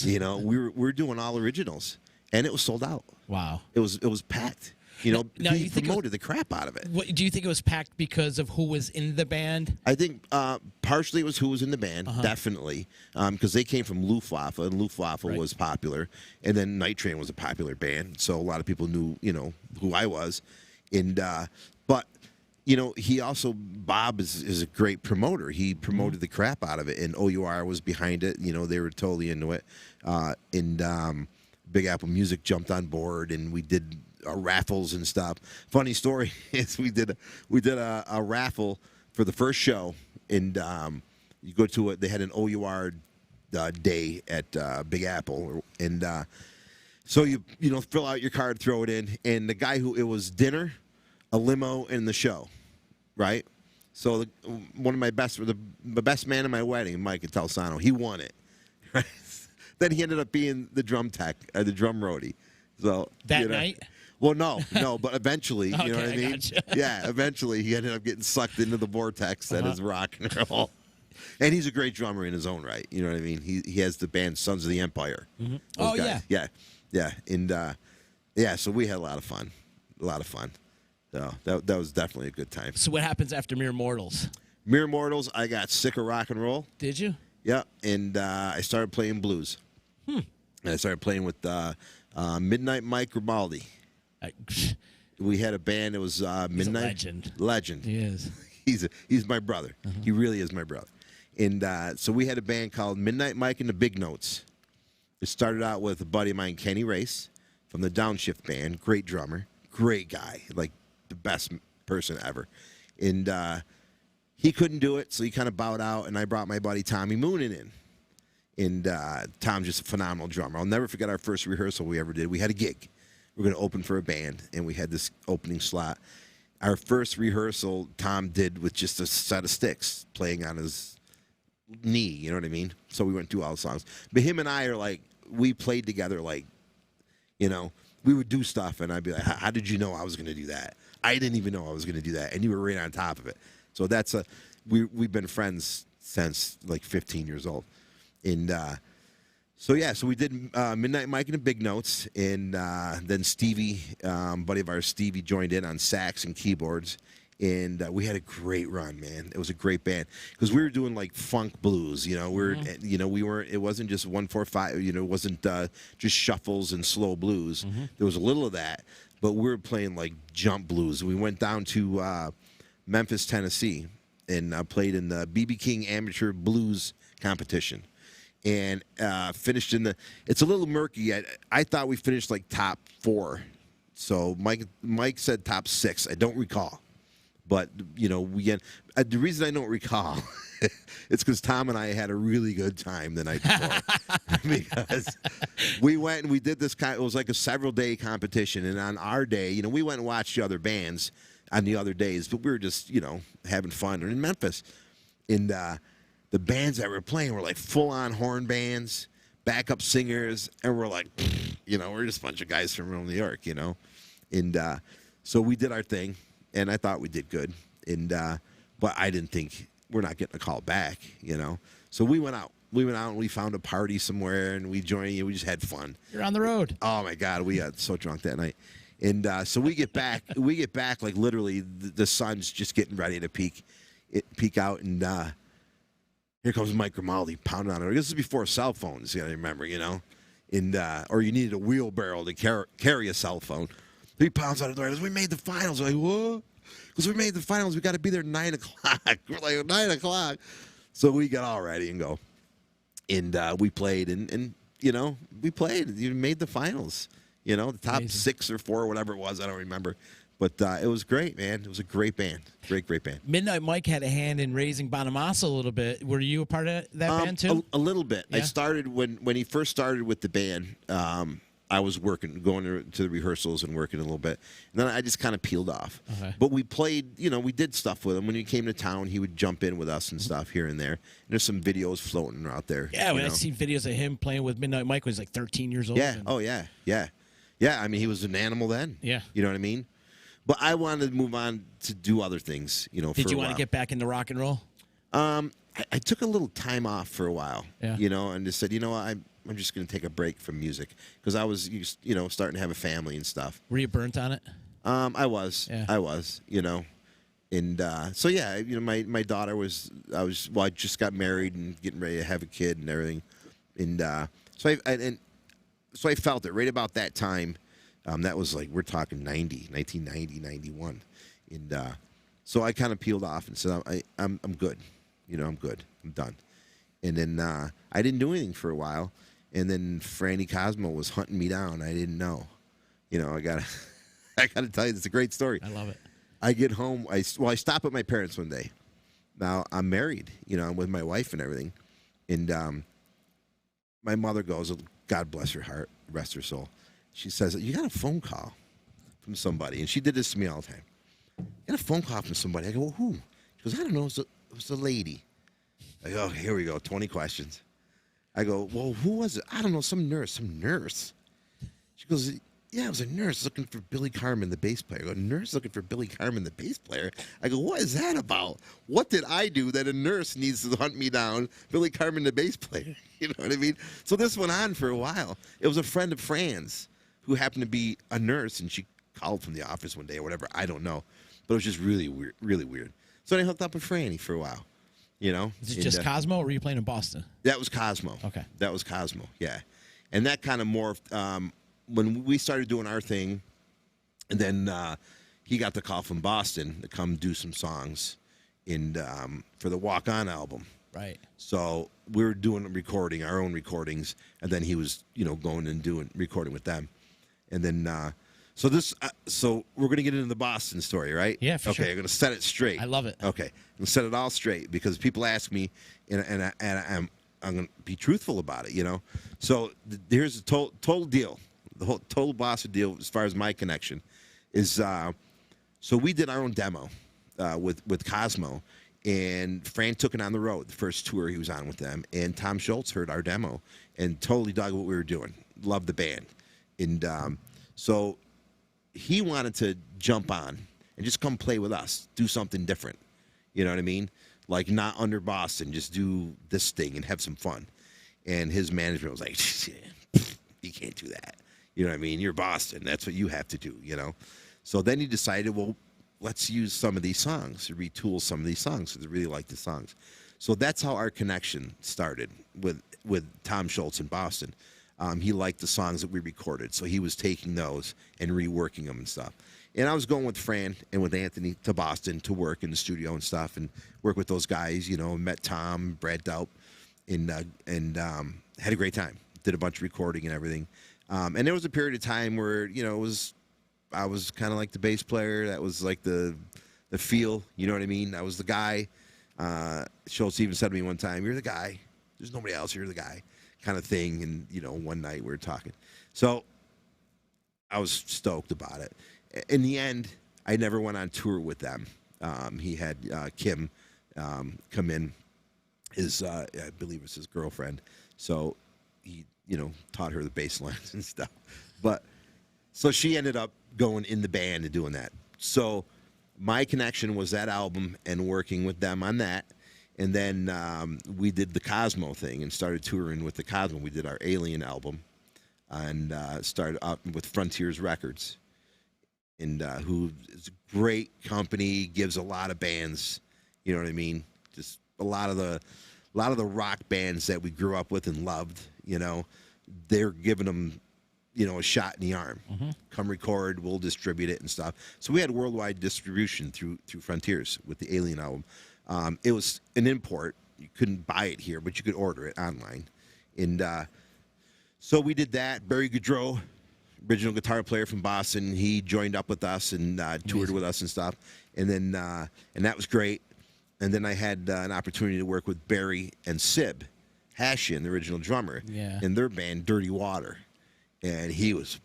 You know, we were doing all originals, and it was sold out. Wow. It was packed. You know, now, he promoted the crap out of it. What, do you think it was packed because of who was in the band? I think partially it was who was in the band, definitely, because they came from Luftwaffe, and Luftwaffe was popular, and then Night Train was a popular band, so a lot of people knew, you know, who I was, and but you know, he also, Bob is a great promoter. He promoted the crap out of it, and OUR was behind it. You know, they were totally into it. And Big Apple Music jumped on board, and we did raffles and stuff. Funny story is we did a raffle for the first show, and you go to it. They had an OUR day at Big Apple, and so you know, fill out your card, throw it in, and the guy who it was dinner, a limo, and the show, right? So one of my the best man at my wedding, Mike Italsano, he won it. Right? Then he ended up being the drum tech, the drum roadie. So that night. Well, no, but eventually, okay, you know what I mean? Gotcha. Yeah, eventually he ended up getting sucked into the vortex that is rock and roll. And he's a great drummer in his own right. You know what I mean? He has the band Sons of the Empire. Oh, guys. Yeah. And yeah, so we had a lot of fun. So that was definitely a good time. So what happens after Mere Mortals? Mere Mortals, I got sick of rock and roll. Did you? Yeah, and I started playing blues. And I started playing with Midnight Mike Grimaldi. We had a band. It was Midnight. He's a legend. Legend. He is. He's my brother. He really is my brother. And so we had a band called Midnight Mike and the Big Notes. It started out with a buddy of mine, Kenny Race, from the Downshift band. Great drummer, great guy, like the best person ever. And he couldn't do it, so he kind of bowed out. And I brought my buddy Tommy Moonin in. And Tom's just a phenomenal drummer. I'll never forget our first rehearsal we ever did. We had a gig. We were going to open for a band, and we had this opening slot. Our first rehearsal, Tom did with just a set of sticks playing on his knee, you know what I mean? So we went through all the songs. But him and I are like, we played together like, you know, we would do stuff, and I'd be like, how did you know I was going to do that? I didn't even know I was going to do that, and you were right on top of it. So that's we've been friends since like 15 years old. And so we did Midnight Mike and the Big Notes, and then Stevie, buddy of ours, Stevie, joined in on sax and keyboards, and we had a great run, man. It was a great band because we were doing like funk blues, you know. We weren't. It wasn't just 1-4-5. You know, it wasn't just shuffles and slow blues. There was a little of that, but we were playing like jump blues. We went down to Memphis, Tennessee, and played in the B.B. King Amateur Blues Competition. And finished in it's a little murky. I thought we finished like top 4. So Mike said top 6. I don't recall. But, you know, the reason I don't recall it's because Tom and I had a really good time the night before. Because we went and we did this it was like a several-day competition. And on our day, you know, we went and watched the other bands on the other days. But we were just, you know, having fun. And in Memphis. And the bands that were playing were like full-on horn bands, backup singers, and we're like, you know, we're just a bunch of guys from New York, you know. And so we did our thing, and I thought we did good. And but I didn't think we're not getting a call back, you know. So we went out. And we found a party somewhere, and we joined. We just had fun. You're on the road. Oh my God, we got so drunk that night. And so we get back. Like literally, the sun's just getting ready to peak out, and here comes Mike Grimaldi pounding on it. This is before cell phones, you got to remember, you know, and or you needed a wheelbarrow to carry a cell phone. He pounds on the door. He goes, "We made the finals." We're like, what? Because we made the finals. We got to be there 9 o'clock. We're like 9 o'clock. So we got all ready and go, and we played, and you know, we played. You made the finals. You know, the top Amazing. 6 or 4, or whatever it was. I don't remember. But it was great, man. It was a great band. Great band. Midnight Mike had a hand in raising Bonamassa a little bit. Were you a part of that band, too? A little bit. Yeah. I started when he first started with the band. I was going to the rehearsals and working a little bit. And then I just kind of peeled off. Okay. But we played, we did stuff with him. When he came to town, he would jump in with us and stuff here and there. And there's some videos floating out there. Yeah, when I see videos of him playing with Midnight Mike when he was like 13 years old. Yeah. Oh, yeah. Yeah. Yeah. I mean, he was an animal then. Yeah. You know what I mean? But I wanted to move on to do other things, Did you want to get back into rock and roll? I took a little time off for a while, Yeah. And just said, I'm just going to take a break from music because I was, starting to have a family and stuff. Were you burnt on it? I was, Yeah. and so yeah, my daughter I just got married and getting ready to have a kid and everything, and so I felt it right about that time. That was like we're talking 1990, 91, and so I kind of peeled off and said I'm good, I'm good, I'm done, and then I didn't do anything for a while. And then Franny Cosmo was hunting me down. I didn't know. I gotta tell you, it's a great story. I love it. I get home. I stop at my parents one day. Now I'm married. I'm with my wife and everything. And my mother goes, God bless her heart, rest her soul. She says, you got a phone call from somebody. And she did this to me all the time. You got a phone call from somebody. I go, well, who? She goes, I don't know. It was a lady. I go, here we go, 20 questions. I go, well, who was it? I don't know, some nurse. She goes, yeah, it was a nurse looking for Billy Carman, the bass player. I go, nurse looking for Billy Carman, the bass player? I go, what is that about? What did I do that a nurse needs to hunt me down Billy Carman, the bass player? You know what I mean? So this went on for a while. It was a friend of Fran's who happened to be a nurse, and she called from the office one day or whatever. I don't know. But it was just really weird, really weird. So I hooked up with Franny for a while. Is it just Cosmo, or were you playing in Boston? That was Cosmo. Okay. That was Cosmo, yeah. And that kind of morphed when we started doing our thing, and then he got the call from Boston to come do some songs for the Walk On album. Right. So we were doing our own recordings, and then he was, going and recording with them. And then so we're going to get into the Boston story, right? Yeah, for sure. Okay, I'm going to set it straight. I love it. Okay, I'm going to set it all straight because people ask me, and I'm going to be truthful about it, So here's the total deal. The whole total Boston deal as far as my connection is, so we did our own demo with Cosmo, and Fran took it on the road, the first tour he was on with them, and Tom Schultz heard our demo and totally dug what we were doing, loved the band. And so he wanted to jump on and just come play with us, do something different. You know what I mean? Like not under Boston, just do this thing and have some fun. And his management was like, you can't do that. You know what I mean? You're Boston. That's what you have to do, So then he decided, well, let's use some of these songs, retool some of these songs because they really like the songs. So that's how our connection started with Tom Schultz in Boston. He liked the songs that we recorded, so he was taking those and reworking them and stuff. And I was going with Fran and with Anthony to Boston to work in the studio and stuff and work with those guys, met Tom, Brad Daup, and had a great time. Did a bunch of recording and everything. And there was a period of time where, I was kind of like the bass player. That was like the feel, you know what I mean? I was the guy. Schultz even said to me one time, you're the guy. There's nobody else. You're the guy. Kind of thing. And, one night we were talking. So I was stoked about it. In the end, I never went on tour with them. He had Kim come in, I believe it was his girlfriend. So he, taught her the bass lines and stuff. But so she ended up going in the band and doing that. So my connection was that album and working with them on that. And then we did the Cosmo thing and started touring with the Cosmo. We did our Alien album and started up with Frontiers Records, and who is a great company, gives a lot of bands, you know what I mean? Just a lot of the rock bands that we grew up with and loved, they're giving them, a shot in the arm. Mm-hmm. Come record, we'll distribute it and stuff. So we had worldwide distribution through Frontiers with the Alien album. It was an import. You couldn't buy it here, but you could order it online. And so we did that. Barry Goudreau, original guitar player from Boston, he joined up with us and toured with us and stuff. And then and that was great. And then I had an opportunity to work with Barry and Sib Hashian, the original drummer, in their band Dirty Water. and he was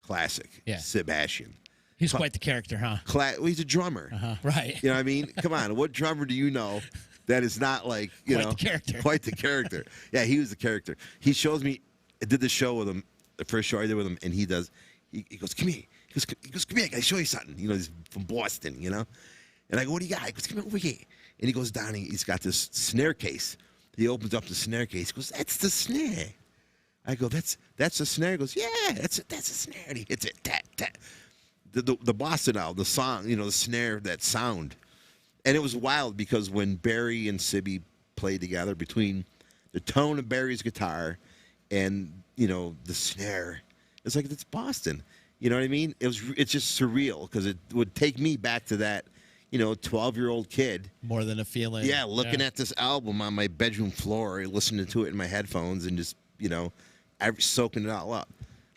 classic. Yeah. Sebastian. He's quite the character, huh? Well, he's a drummer. Right. You know what I mean? Come on. What drummer do you know that is not like, you Quite know, the character. Quite the character. Yeah, he was the character. He shows me, I did the show with him, the first show I did with him, and he goes, come here. He goes, come here, I got to show you something. You know, he's from Boston, you know? And I go, what do you got? He goes, come over here. And he goes down, and he's got this snare case. He opens up the snare case. He goes, that's the snare. I go, that's the snare. He goes, yeah, that's a snare. And he hits it, tat, tat. The Boston album, the song, you know, the snare, that sound. And it was wild because when Barry and Sibby played together, between the tone of Barry's guitar and, you know, the snare, it's like, it's Boston. You know what I mean? It's just surreal because it would take me back to that, you know, 12-year-old kid. More than a feeling. Yeah, looking at this album on my bedroom floor, listening to it in my headphones, and just, you know, soaking it all up.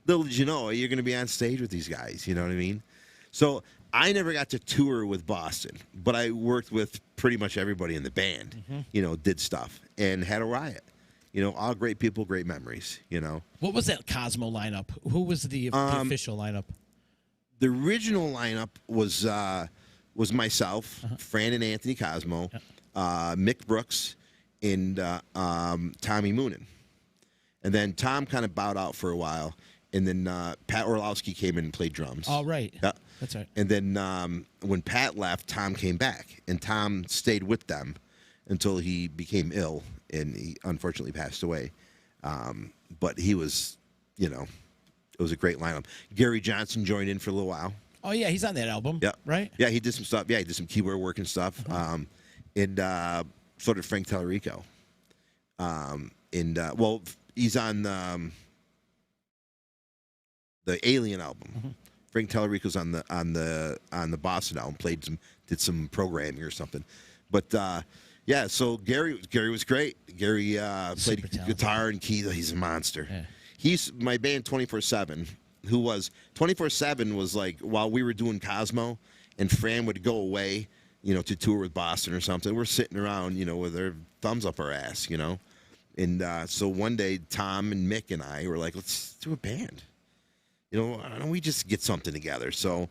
Little did you know, you're going to be on stage with these guys. You know what I mean? So I never got to tour with Boston, but I worked with pretty much everybody in the band. You know, did stuff and had a riot. You know, all great people, great memories. You know. What was that Cosmo lineup? Who was the official lineup? The original lineup was myself, Fran and Anthony Cosmo, Mick Brooks, and Tommy Moonen. And then Tom kind of bowed out for a while. And then Pat Orlowski came in and played drums. Oh, right. Yeah. That's right. And then when Pat left, Tom came back. And Tom stayed with them until he became ill. And he unfortunately passed away. But he was, you know, it was a great lineup. Gary Johnson joined in for a little while. Oh, yeah. He's on that album. Yeah. Right? Yeah, he did some stuff. Yeah, he did some keyboard work and stuff. And so did Frank Tellerico. Well, he's on the Alien album. Frank Tellerico's on the Boston album. Did some programming or something. But yeah, so Gary was great. Gary played guitar and keys. He's a monster. Yeah. He's my band 24/7. Who was 24/7 was like while we were doing Cosmo, and Fran would go away, you know, to tour with Boston or something. We're sitting around, you know, with our thumbs up our ass, you know. And so one day, Tom and Mick and I were like, let's do a band. You know, why don't we just get something together? So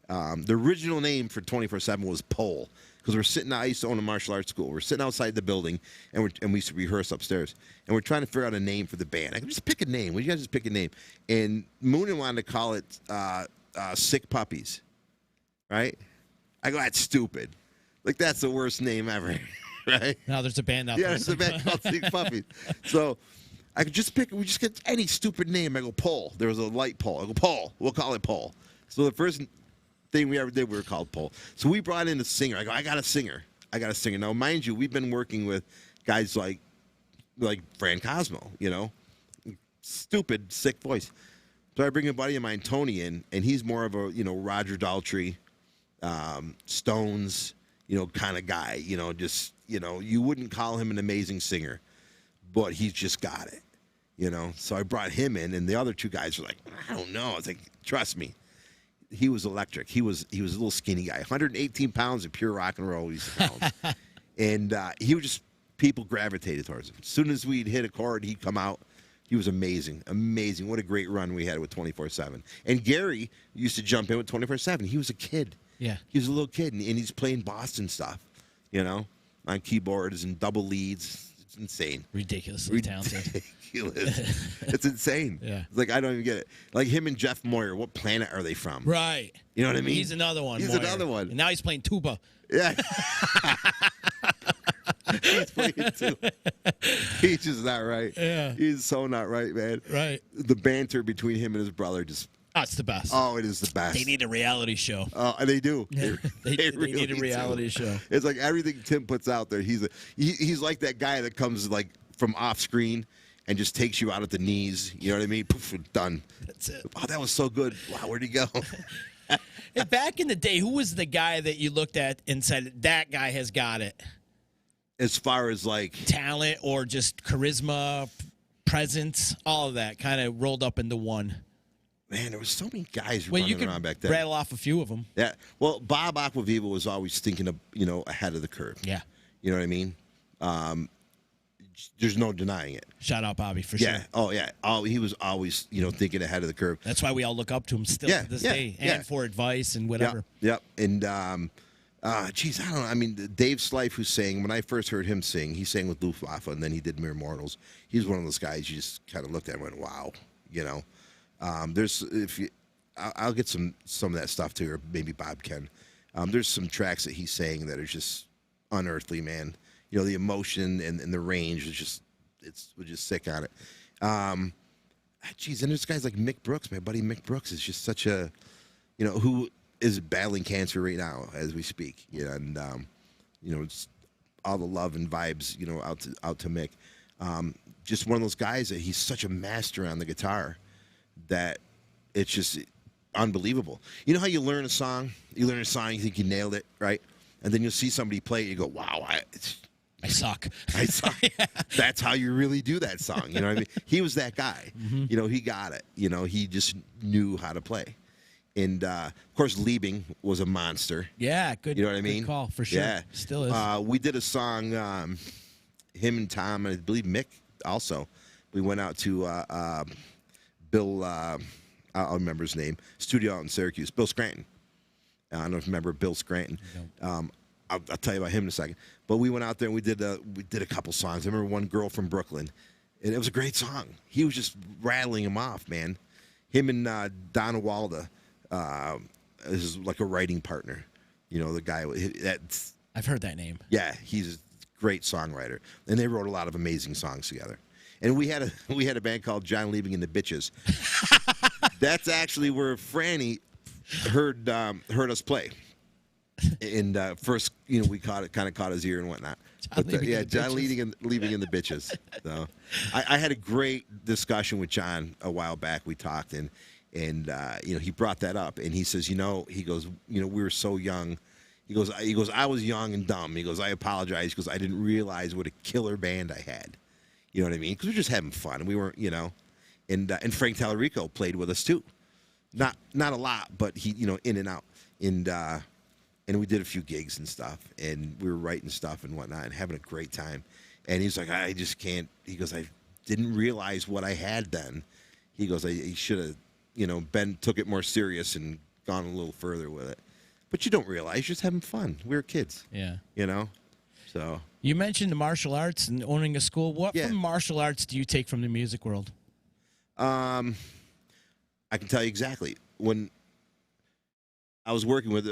the original name for 24/7 was Pole, because we're sitting. I used to own a martial arts school. We're sitting outside the building, and we used to rehearse upstairs. And we're trying to figure out a name for the band. I go, just pick a name. Would you guys just pick a name? And Moonen wanted to call it Sick Puppies, right? I go, that's stupid. Like, that's the worst name ever, right? Now there's a band out there. Yeah, there's a band called Sick Puppies. So I could just pick. We just get any stupid name. I go, Pole. There was a light pole. I go, Pole. We'll call it Pole. So the first thing we ever did, we were called Pole. So we brought in a singer. I go, I got a singer. Now, mind you, we've been working with guys like Fran Cosmo, you know, stupid, sick voice. So I bring a buddy of mine, Tony, in, and he's more of a, you know, Roger Daltrey, Stones, you know, kind of guy. You know, just, you know, you wouldn't call him an amazing singer, but he's just got it, you know. So I brought him in, and the other two guys were like, I don't know. I was like, trust me. He was electric. He was a little skinny guy, 118 pounds of pure rock and roll. And he was just, people gravitated towards him. As soon as we'd hit a chord, he'd come out. He was amazing. What a great run we had with 24/7. And Gary used to jump in with 24/7. He was a kid. Yeah. He was a little kid, and he's playing Boston stuff, you know, on keyboards and double leads. It's insane. Ridiculously talented. It's insane. Yeah. It's like, I don't even get it. Like him and Jeff Moyer, what planet are they from? Right. You know what I mean? He's another one. He's Moyer. another one. And now he's playing tuba. Yeah. He's playing too. He's just not right. Yeah. He's so not right, man. Right. The banter between him and his brother just. Oh, it's the best. Oh, it is the best. They need a reality show. Oh, they do. Yeah. They really need a reality show. It's like everything Tim puts out there. He's like that guy that comes like from off screen and just takes you out at the knees. You know what I mean? Poof, done. That's it. Oh, that was so good. Wow, where'd he go? And back in the day, who was the guy that you looked at and said, that guy has got it? As far as like talent or just charisma, presence, all of that kind of rolled up into one. Man, there was so many guys running around back then. Rattle off a few of them. Yeah. Well, Bob Aquaviva was always thinking of, you know, ahead of the curve. Yeah. You know what I mean? there's no denying it. Shout out Bobby for Yeah. sure. Oh yeah. He was always thinking ahead of the curve. That's why we all look up to him still to this day, and for advice and whatever. Yep. And geez, I don't know. I mean, Dave Slife, who sang, when I first heard him sing, he sang with Luftwaffe, and then he did Mere Mortals. He's one of those guys you just kind of looked at and went, wow. I'll get some of that stuff too, or maybe Bob can. There's some tracks that he sang that are just unearthly, man. The emotion and the range was just sick on it. Geez, and there's guys like Mick Brooks. My buddy Mick Brooks is just such a, who is battling cancer right now as we speak. And it's all the love and vibes, out to Mick. Just one of those guys that he's such a master on the guitar that it's just unbelievable. You know how you learn a song? You learn a song, you think you nailed it, right? And then you'll see somebody play it, you go, wow, I suck. I suck. Yeah. That's how you really do that song. You know what I mean? He was that guy. Mm-hmm. He got it. He just knew how to play. And, of course, Liebing was a monster. Yeah, good. You know what I mean? Good call, for sure. Yeah. Still is. We did a song, him and Tom, and I believe Mick also. We went out to Bill, I'll remember his name, studio out in Syracuse, Bill Scranton. I don't know if you remember Bill Scranton. I'll tell you about him in a second. But we went out there and we did a couple songs. I remember One Girl from Brooklyn, and it was a great song. He was just rattling them off, man. Him and Donna Walda is like a writing partner. The guy that's. I've heard that name. Yeah, he's a great songwriter, and they wrote a lot of amazing songs together. And we had a band called John Liebing and the Bitches. That's actually where Franny heard us play. And first, we kind of caught his ear and whatnot. John Liebing and the Bitches. So I had a great discussion with John a while back. We talked, and he brought that up, and he says, he goes, we were so young. He goes, I was young and dumb. He goes, I apologize because I didn't realize what a killer band I had. You know what I mean? Because we were just having fun. We weren't, and Frank Tallarico played with us too. Not a lot, but he, in and out. And we did a few gigs and stuff, and we were writing stuff and whatnot and having a great time. And he's like, I just can't. He goes, I didn't realize what I had then. He goes, I should have, took it more serious and gone a little further with it. But you don't realize, you're just having fun. We were kids. Yeah. So. You mentioned the martial arts and owning a school. What from martial arts do you take from the music world? I can tell you exactly. When I was working with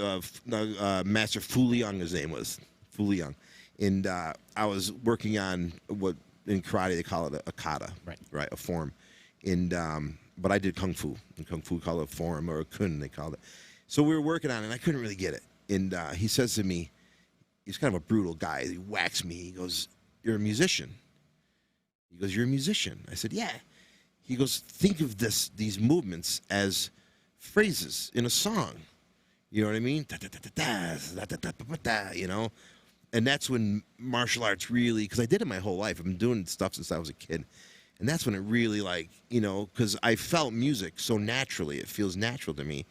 Master Fu Liang, his name was Fu Liang, and I was working on what in karate they call it a kata, right, a form, and but I did kung fu. In kung fu, call it a form or a kun, they called it. So we were working on it, and I couldn't really get it. And he says to me, he's kind of a brutal guy. He whacks me. He goes, "You're a musician." He goes, "You're a musician." I said, "Yeah." He goes, "Think of these movements as phrases in a song. You know what I mean? And that's when martial arts really, because I did it my whole life. I've been doing stuff since I was a kid. And that's when it really, because I felt music so naturally. It feels natural to me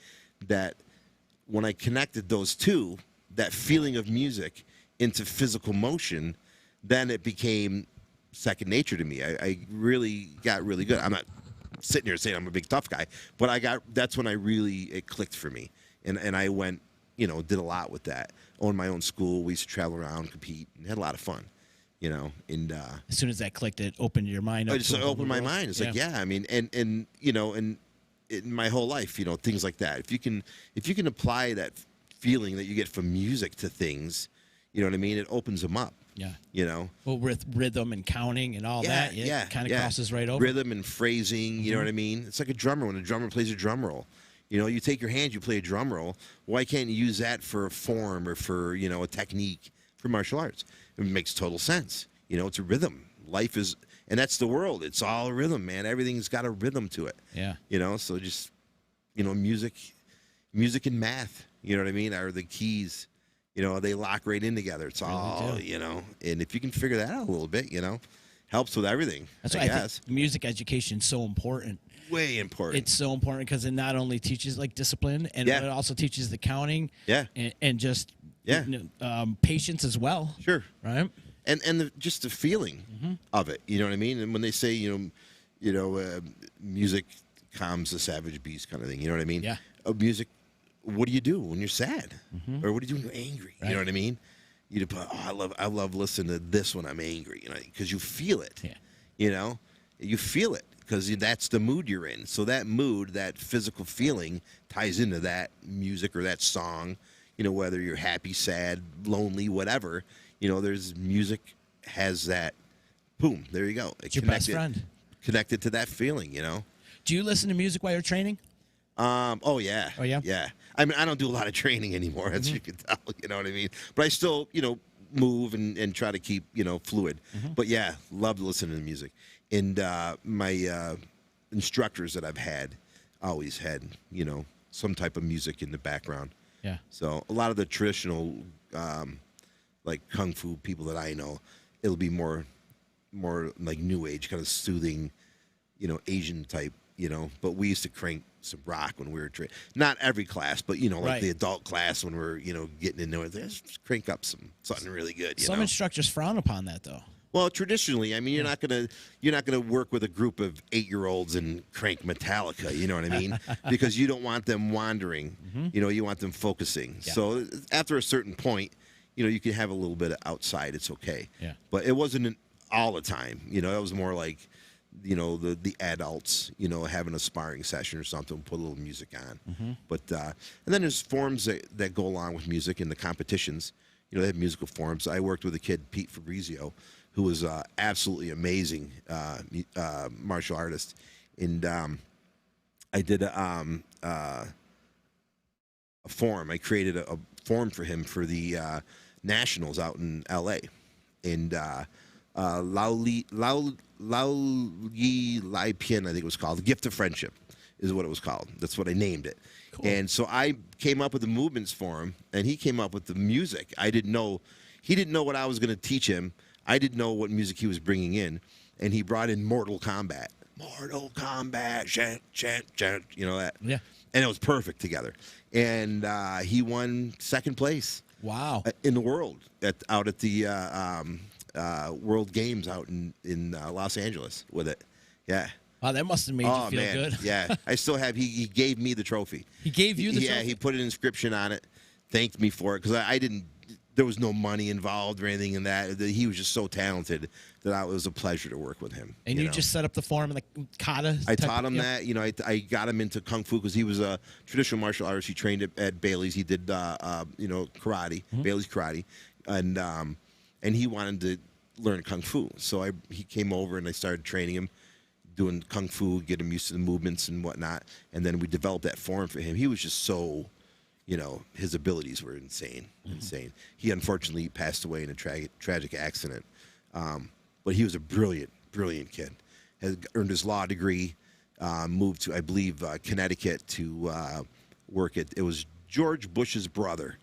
that when I connected those two, that feeling of music into physical motion, then it became second nature to me. I really got really good. I'm not sitting here saying I'm a big tough guy, but that's when it clicked for me. And I went, did a lot with that. Owned my own school. We used to travel around, compete, and had a lot of fun, And as soon as that clicked, it opened your mind up. It just opened my mind. It's like, I mean, and in my whole life, things like that. If you can apply that feeling that you get from music to things, you know what I mean? It opens them up. Yeah. Well, with rhythm and counting and all that, it kind of crosses right over. Rhythm and phrasing, you know what I mean? It's like a drummer. When a drummer plays a drum roll, you take your hands, you play a drum roll. Why can't you use that for a form or for, a technique for martial arts? It makes total sense. It's a rhythm. Life is, and that's the world. It's all a rhythm, man. Everything's got a rhythm to it. Yeah. So just, music and math, you know what I mean, are the keys. They lock right in together. It's all, and if you can figure that out a little bit, helps with everything. That's why I think music education is so important. Way important. It's so important because it not only teaches discipline, and it also teaches the counting. Yeah. And just patience as well. Sure. Right. and just the feeling of it. You know what I mean? And when they say music calms the savage beast kind of thing. You know what I mean? Yeah. Music. What do you do when you're sad, or what do you do when you're angry? Right. You know what I mean? You I love listening to this when I'm angry, because you feel it. Yeah. You feel it because that's the mood you're in. So that mood, that physical feeling, ties into that music or that song. Whether you're happy, sad, lonely, whatever. There's music has that. Boom, there you go. It's your best friend. Connected to that feeling. Do you listen to music while you're training? Oh yeah. Oh yeah. Yeah. I mean, I don't do a lot of training anymore, as you can tell. You know what I mean? But I still, move and try to keep, fluid. But yeah, love listening to music. And my instructors that I've had always had, some type of music in the background. Yeah. So a lot of the traditional, like kung fu people that I know, it'll be more like new age, kind of soothing, Asian type. But we used to crank some rock when we were training. Not every class, but like Right. the adult class when we're getting into it. Just crank up something really good. Some instructors frown upon that, though. Well, traditionally, I mean, you're not gonna work with a group of 8-year-olds and crank Metallica. You know what I mean? Because you don't want them wandering. You want them focusing. Yeah. So after a certain point, you can have a little bit of outside. It's okay. Yeah. But it wasn't all the time. It was more like, the adults, having a sparring session or something, put a little music on. But and then there's forms that go along with music in the competitions. They have musical forms. I worked with a kid, Pete Fabrizio, who was absolutely amazing martial artist, and I did a form. I created a form for him for the nationals out in L.A. And Lao Yi Lai Pian, I think it was called. The Gift of Friendship is what it was called. That's what I named it. Cool. And so I came up with the movements for him, and he came up with the music. He didn't know what I was going to teach him. I didn't know what music he was bringing in, and he brought in Mortal Kombat. Mortal Kombat, chant, chant, chant, that. Yeah. And it was perfect together. And he won second place. Wow. In the world out at the World Games out in Los Angeles with it. Yeah. Wow, that must have made you feel good. Yeah. I still have. He gave me the trophy. He gave you the trophy? Yeah. He put an inscription on it. Thanked me for it because I didn't. There was no money involved or anything in that. He was just so talented that it was a pleasure to work with him. And you just set up the form and the kata. I taught him that. I got him into kung fu because he was a traditional martial artist. He trained at Bailey's. He did karate, Bailey's karate, and he wanted to learn kung fu. So he came over and I started training him, doing kung fu, get him used to the movements and whatnot. And then we developed that form for him. He was just so. His abilities were insane. He unfortunately passed away in a tragic accident. But he was a brilliant, brilliant kid. Has earned his law degree, moved to, I believe, Connecticut to work at, it was George Bush's brother,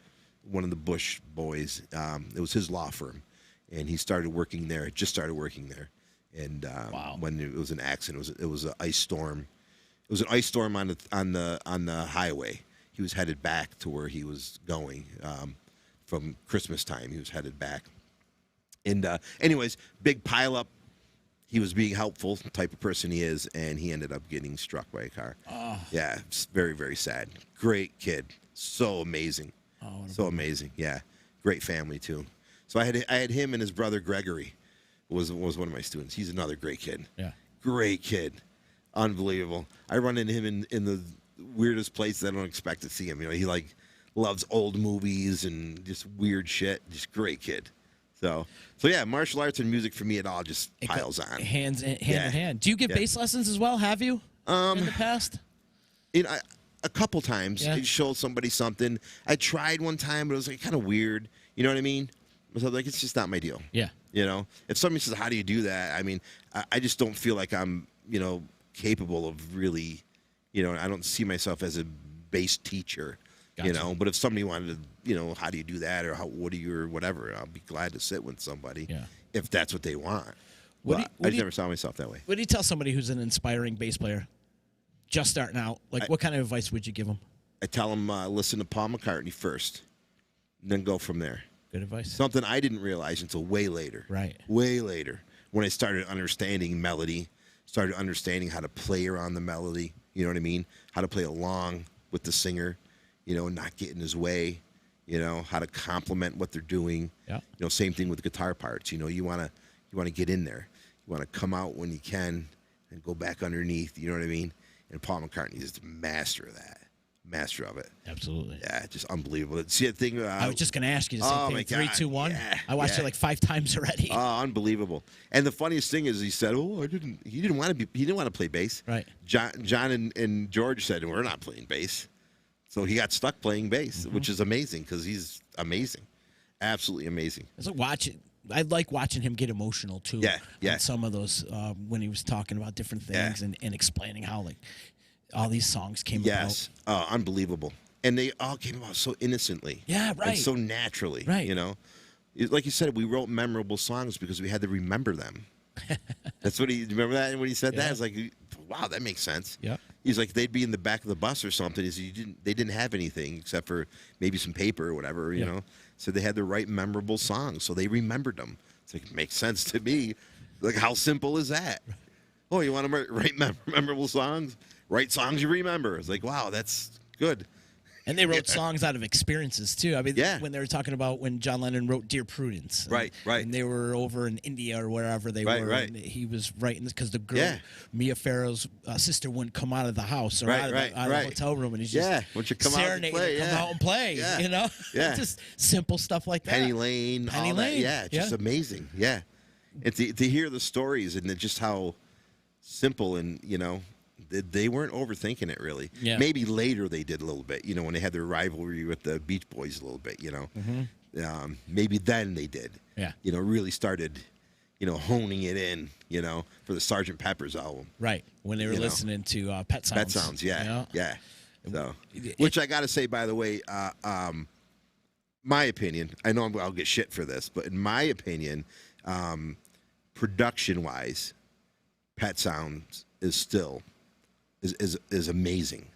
one of the Bush boys. It was his law firm. And he started working there, And wow. When it was an accident, it was an ice storm. It was an ice storm on the highway. He was headed back to where he was going from Christmas time. He was headed back. And anyways, big pileup. He was being helpful, the type of person he is, and he ended up getting struck by a car. Oh. Yeah, it's very, very sad. Great kid. So amazing. Oh, so amazing. Yeah. Great family, too. So I had him and his brother Gregory was one of my students. He's another great kid. Yeah. Great kid. Unbelievable. I run into him in the weirdest place I don't expect to see him. He loves old movies and just weird shit. Just great kid. So yeah, martial arts and music for me, it all just piles on. Hand in hand. Do you give bass lessons as well? Have you in the past? A couple times. Yeah. I showed somebody something. I tried one time, but it was kind of weird. You know what I mean? So it's just not my deal. Yeah. If somebody says, "How do you do that?" I mean, I just don't feel like I'm capable of really. I don't see myself as a bass teacher, Gotcha. But if somebody wanted to, how do you do that or what do you or whatever, I'll be glad to sit with somebody if that's what they want. I just never saw myself that way. What do you tell somebody who's an inspiring bass player, just starting out? What kind of advice would you give them? I tell them, listen to Paul McCartney first, and then go from there. Good advice. Something I didn't realize until way later. Right. Way later, when I started understanding melody, started understanding how to play around the melody. You know what I mean? How to play along with the singer, not get in his way. How to complement what they're doing. Yeah. Same thing with guitar parts. You want to get in there. You want to come out when you can and go back underneath. You know what I mean? And Paul McCartney is the master of that. Master of it. Absolutely. Yeah, just unbelievable. See that thing? I was just going to ask you the same thing. my 3, God. 2, 1. Yeah, I watched it like 5 times already. Oh, unbelievable! And the funniest thing is, he said, he didn't want to play bass. Right. John and George said, we're not playing bass, so he got stuck playing bass, which is amazing because he's amazing, absolutely amazing. It's like watching. I like watching him get emotional too. Yeah. On some of those when he was talking about different things and explaining how all these songs came Yes. Oh, unbelievable. And they all came about so innocently. Yeah, right. And so naturally. Right. Like you said, we wrote memorable songs because we had to remember them. That's what remember that when he said that? It's like, wow, that makes sense. Yeah. He's like, they'd be in the back of the bus or something. They didn't have anything except for maybe some paper or whatever, you know. So they had to write memorable songs, so they remembered them. It's like, it makes sense to me. Like, how simple is that? Oh, you want to write memorable songs? Write songs you remember. It's like, wow, that's good. And they wrote songs out of experiences too. I mean, when they were talking about when John Lennon wrote "Dear Prudence," right. And they were over in India or wherever they were, and he was writing this because the girl, Mia Farrow's sister, wouldn't come out of the house or out of the hotel room, and he's just won't you come out and play? Come out and play, just simple stuff like that. Penny Lane, all Lane, that. Just amazing, and to hear the stories and just how simple and they weren't overthinking it really. Yeah. Maybe later they did a little bit, when they had their rivalry with the Beach Boys a little bit, maybe then they did. Yeah. Really started, honing it in, for the Sgt. Pepper's album. Right. When they were listening to Pet Sounds. Pet Sounds, yeah. So, which I got to say, by the way, my opinion, I know I'll get shit for this, but in my opinion, production-wise, Pet Sounds is still is amazing.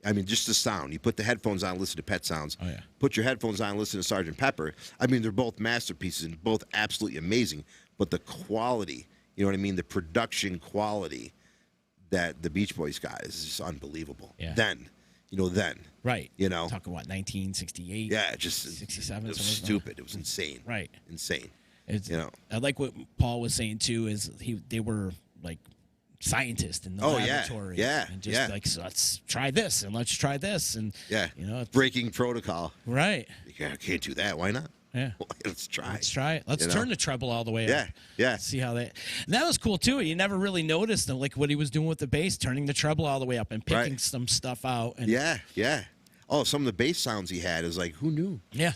I mean, just the sound. You put the headphones on, listen to Pet Sounds. Oh, yeah. Put your headphones on, listen to Sgt. Pepper. I mean, they're both masterpieces and both absolutely amazing. But the quality, you know what I mean? The production quality that the Beach Boys got is just unbelievable. Yeah. Then. Right. Talking about 1968. Yeah, just 67. It was stupid. It was insane. Right. Insane. I like what Paul was saying too. Is they were like scientists in the laboratory. Yeah. And just like, so let's try this and let's try this and breaking protocol. Right. You can't do that. Why not? Yeah. Let's try it. Let's turn the treble all the way up. Yeah. See how and that was cool too. You never really noticed like what he was doing with the bass, turning the treble all the way up and picking some stuff out. And yeah. Oh, some of the bass sounds he had is like, who knew? Yeah.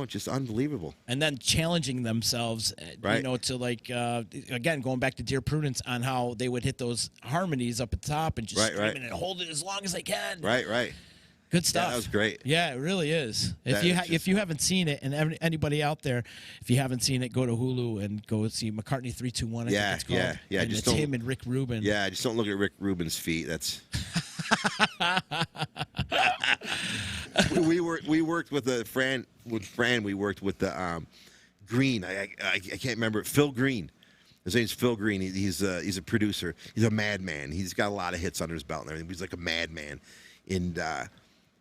Just unbelievable. And then challenging themselves, to like, again, going back to Dear Prudence on how they would hit those harmonies up at the top and just screaming and hold it as long as they can. Right. Good stuff. Yeah, that was great. Yeah, it really is. If you haven't seen it, and anybody out there, if you haven't seen it, go to Hulu and go see McCartney 321. I think it's called. Yeah. And it's him and Rick Rubin. Yeah, just don't look at Rick Rubin's feet. That's. we worked with a friend. We worked with the Green. I can't remember it. Phil Green. His name's Phil Green. He's a producer. He's a madman. He's got a lot of hits under his belt and everything. He's like a madman, and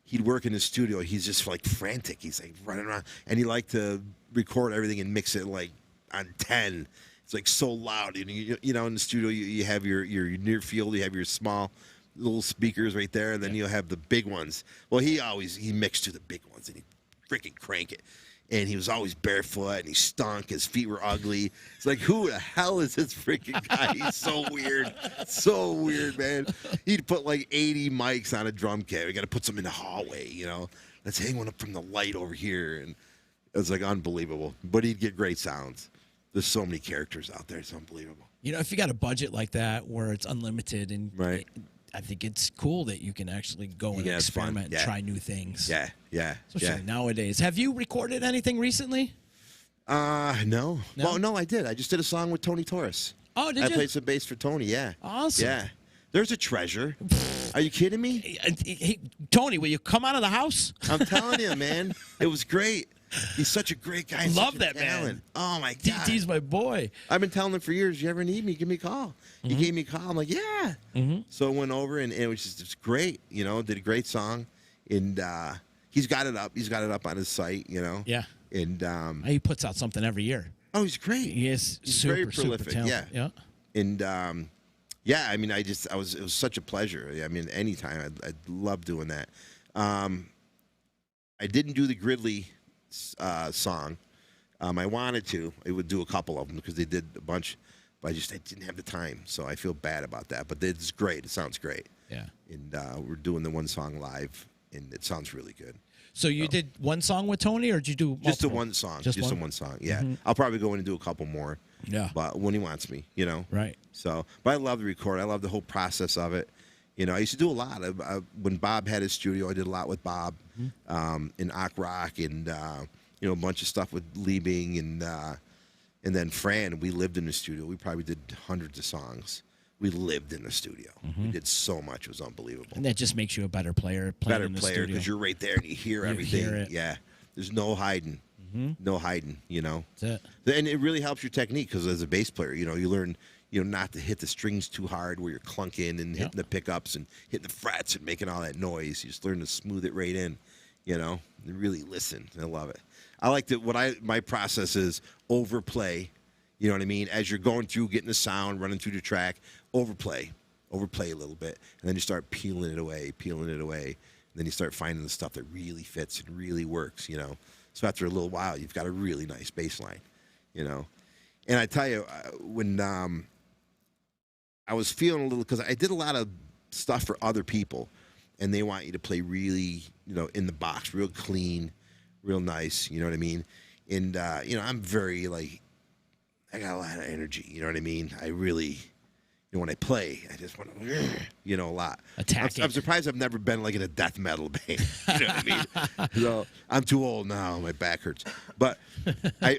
he'd work in his studio. He's just like frantic. He's like running around, and he liked to record everything and mix it like on 10. It's like so loud. In the studio you have your near field. You have your small little speakers right there, and then you'll have the big ones. Well, he mixed to the big ones, and he freaking crank it. And he was always barefoot, and he stunk. His feet were ugly. It's like, who the hell is this freaking guy? He's so weird, man. He'd put like 80 mics on a drum kit. We got to put some in the hallway, Let's hang one up from the light over here, and it was like unbelievable. But he'd get great sounds. There's so many characters out there. It's unbelievable. If you got a budget like that where it's unlimited and I think it's cool that you can actually go and experiment and try new things. Yeah. Especially nowadays. Have you recorded anything recently? No. Well, no, I did. I just did a song with Tony Torres. Oh, did you? I played some bass for Tony, yeah. Awesome. Yeah. There's a treasure. Are you kidding me? Hey, Tony, will you come out of the house? I'm telling you, man. It was great. He's such a great guy. Love such a that talent. man. Oh my God. DT's my boy. I've been telling him for years, you ever need me, give me a call. He gave me a call. I'm like, yeah. So I went over, and it was just great. You know, did a great song. And he's got it up. He's got it up on his site, you know. Yeah. And he puts out something every year. oh, he's great. He is He's super, very prolific. super talented. Yeah. And yeah, I mean, it was such a pleasure. I mean, anytime I'd love doing that. I didn't do the Gridley song. I wanted to. I would do a couple of them because they did a bunch, but I didn't have the time. So I feel bad about that. But it's great. It sounds great. Yeah. And we're doing the one song live, and it sounds really good. So you did one song with Tony, or did you do multiple? Just the one song. Just the one song. Yeah. I'll probably go in and do a couple more. Yeah. But when he wants me, you know. Right. So, but I love the record. I love the whole process of it. You know, I used to do a lot. When Bob had his studio, I did a lot with Bob in Ak Rock, and you know, a bunch of stuff with Lee Bing, and then Fran. We lived in the studio. We probably did hundreds of songs. We lived in the studio. We did so much; it was unbelievable. And that just makes you a better player. Better player because you're right there and you hear everything. Hear it. Yeah, there's no hiding. No hiding. You know. That's it. And it really helps your technique because as a bass player, you know, you learn, you know, not to hit the strings too hard where you're clunking and hitting the pickups and hitting the frets and making all that noise. You just learn to smooth it right in, you know, and really listen. I love it. I like to, my process is overplay, you know what I mean? As you're going through, getting the sound, running through the track, overplay a little bit, and then you start peeling it away, and then you start finding the stuff that really fits and really works, you know. So after a little while, you've got a really nice bass line, you know. And I tell you, when I was feeling a little, because I did a lot of stuff for other people, and they want you to play really, you know, in the box, real clean, real nice, you know what I mean? And, you know, I'm very, like, I got a lot of energy, you know what I mean? I really, you know, when I play, I just want to, you know, a lot. I'm surprised I've never been, like, in a death metal band, you know what I mean? So I'm too old now, my back hurts. But I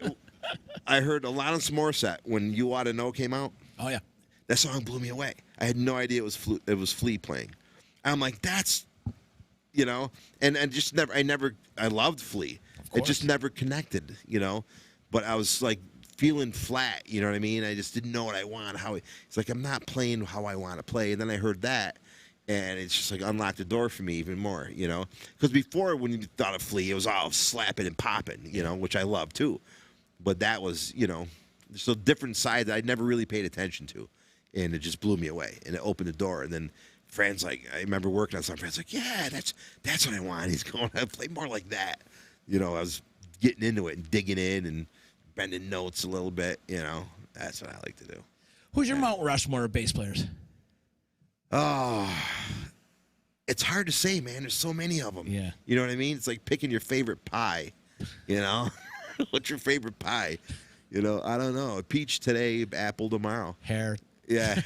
heard Alanis Morissette when You Ought to Know came out. Oh, yeah. That song blew me away. I had no idea it was Flea playing. I'm like, that's, you know, and just never, I loved Flea. It just never connected, you know, but I was like feeling flat, you know what I mean? I just didn't know what I want, it's like I'm not playing how I want to play. And then I heard that, and it's just like unlocked the door for me even more, you know, because before when you thought of Flea, it was all slapping and popping, you know, which I love too. But that was, you know, just a different side that I'd never really paid attention to. And it just blew me away. And it opened the door. And then Fran's like, I remember working on something. Fran's like, yeah, that's what I want. He's going, I play more like that. You know, I was getting into it and digging in and bending notes a little bit. You know, that's what I like to do. Who's your Mount Rushmore of bass players? Oh, it's hard to say, man. There's so many of them. Yeah. You know what I mean? It's like picking your favorite pie, you know? What's your favorite pie? You know, I don't know. Peach today, apple tomorrow. Hair. Yeah.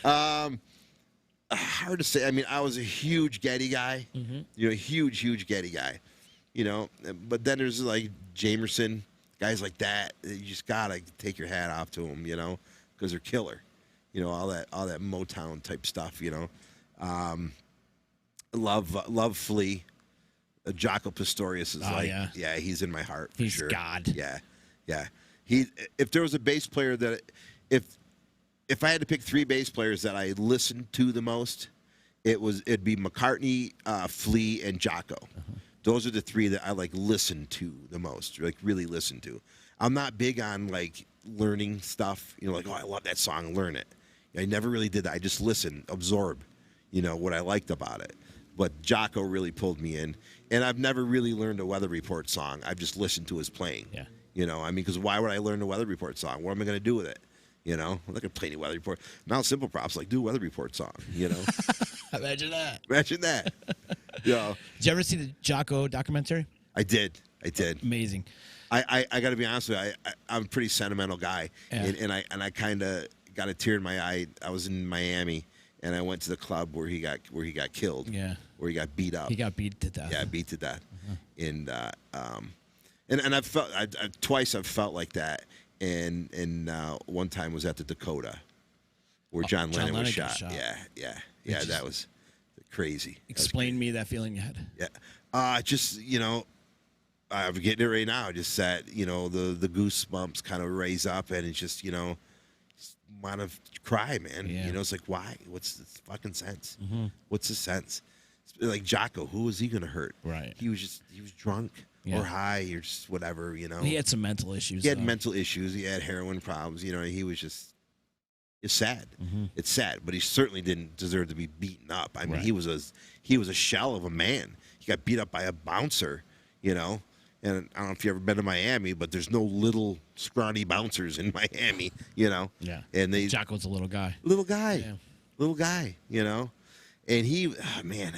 Hard to say. I mean, I was a huge Getty guy. You know, huge Getty guy. You know, but then there's like Jamerson, guys like that. You just gotta take your hat off to them, you know, because they're killer. You know, all that Motown type stuff. You know, love Flea. Jaco Pastorius is he's in my heart for sure. He's God. Yeah. If there was a bass player that if I had to pick three bass players that I listened to the most, it'd be McCartney, Flea, and Jaco. Those are the three that I like listen to the most, like really listen to. I'm not big on like learning stuff, you know, like, oh, I love that song, learn it. I never really did that. I just listen, absorb, you know, what I liked about it. But Jaco really pulled me in. And I've never really learned a Weather Report song. I've just listened to his playing. Yeah. You know, I mean, because why would I learn a Weather Report song? What am I going to do with it? You know, I'm not going to play any Weather Report. Now Simple Props, like, do a Weather Report song, you know? Imagine that. Imagine that. You know? Did you ever see the Jaco documentary? I did. Amazing. I got to be honest with you. I'm a pretty sentimental guy. Yeah. And I kind of got a tear in my eye. I was in Miami, and I went to the club where he got killed. Yeah. Where he got beat up. He got beat to death. Yeah, beat to death. And I've felt twice I've felt like that. And one time was at the Dakota, where John Lennon was shot. Yeah. That was crazy. Explain me that feeling you had. Yeah. Just I'm getting it right now. Just that the goosebumps kind of raise up, and it's just want to cry, man. Yeah. It's like, why? What's the fucking sense? What's the sense? Like Jocko, who was he gonna hurt? Right. He was drunk or high or just whatever. He had some mental issues. He had mental issues. He had heroin problems. He was just. It's sad. It's sad, but he certainly didn't deserve to be beaten up. I mean, he was a shell of a man. He got beat up by a bouncer. And I don't know if you ever been to Miami, but there's no little scrawny bouncers in Miami. Yeah. And Jocko's a little guy. Little guy. And he, man,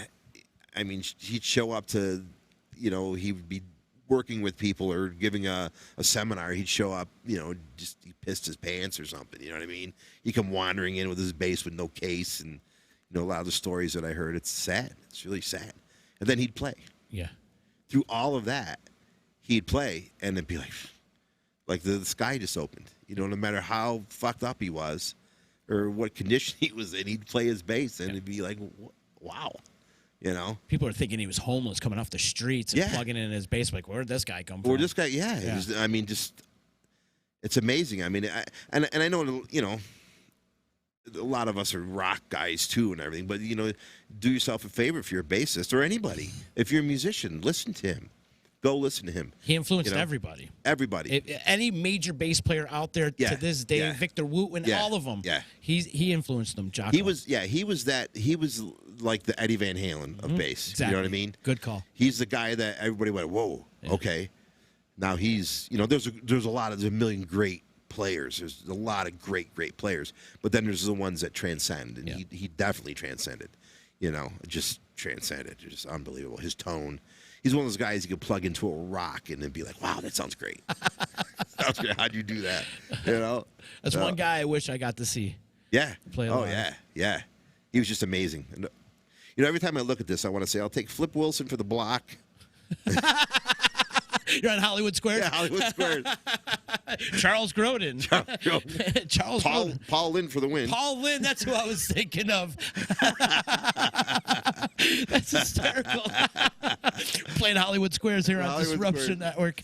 I mean, he'd show up to, he would be working with people or giving a seminar. He'd show up, just he pissed his pants or something. You know what I mean? He'd come wandering in with his bass with no case, and a lot of the stories that I heard, it's sad. It's really sad. And then he'd play. Yeah. Through all of that, he'd play, and it'd be like the sky just opened. No matter how fucked up he was, or what condition he was in, he'd play his bass, and it'd be like, wow. People are thinking he was homeless coming off the streets and plugging in his bass. Like, where'd this guy come from? Or this guy, I mean, just it's amazing. I mean, I know, a lot of us are rock guys too and everything, but do yourself a favor if you're a bassist or anybody. If you're a musician, listen to him. Go listen to him. He influenced everybody. Everybody. Any major bass player out there to this day, Victor Wooten, all of them. Yeah. He influenced them, Jocko. He was like the Eddie Van Halen of bass. Exactly. You know what I mean? Good call. He's the guy that everybody went, whoa, okay. Now he's, there's a million great players. There's a lot of great players. But then there's the ones that transcend, and he definitely transcended. Just transcended. Just unbelievable. His tone. He's one of those guys you could plug into a rock and then be like, wow, that sounds great. Sounds great. How'd you do that? That's one guy I wish I got to see. Yeah. Play live. Yeah. He was just amazing. And, every time I look at this, I want to say, I'll take Flip Wilson for the block. You're on Hollywood Square? Yeah, Hollywood Square. Charles Grodin. Charles Grodin. Paul Lynn for the win. Paul Lynn, that's who I was thinking of. That's hysterical. Playing Hollywood Squares here on Disruption Network.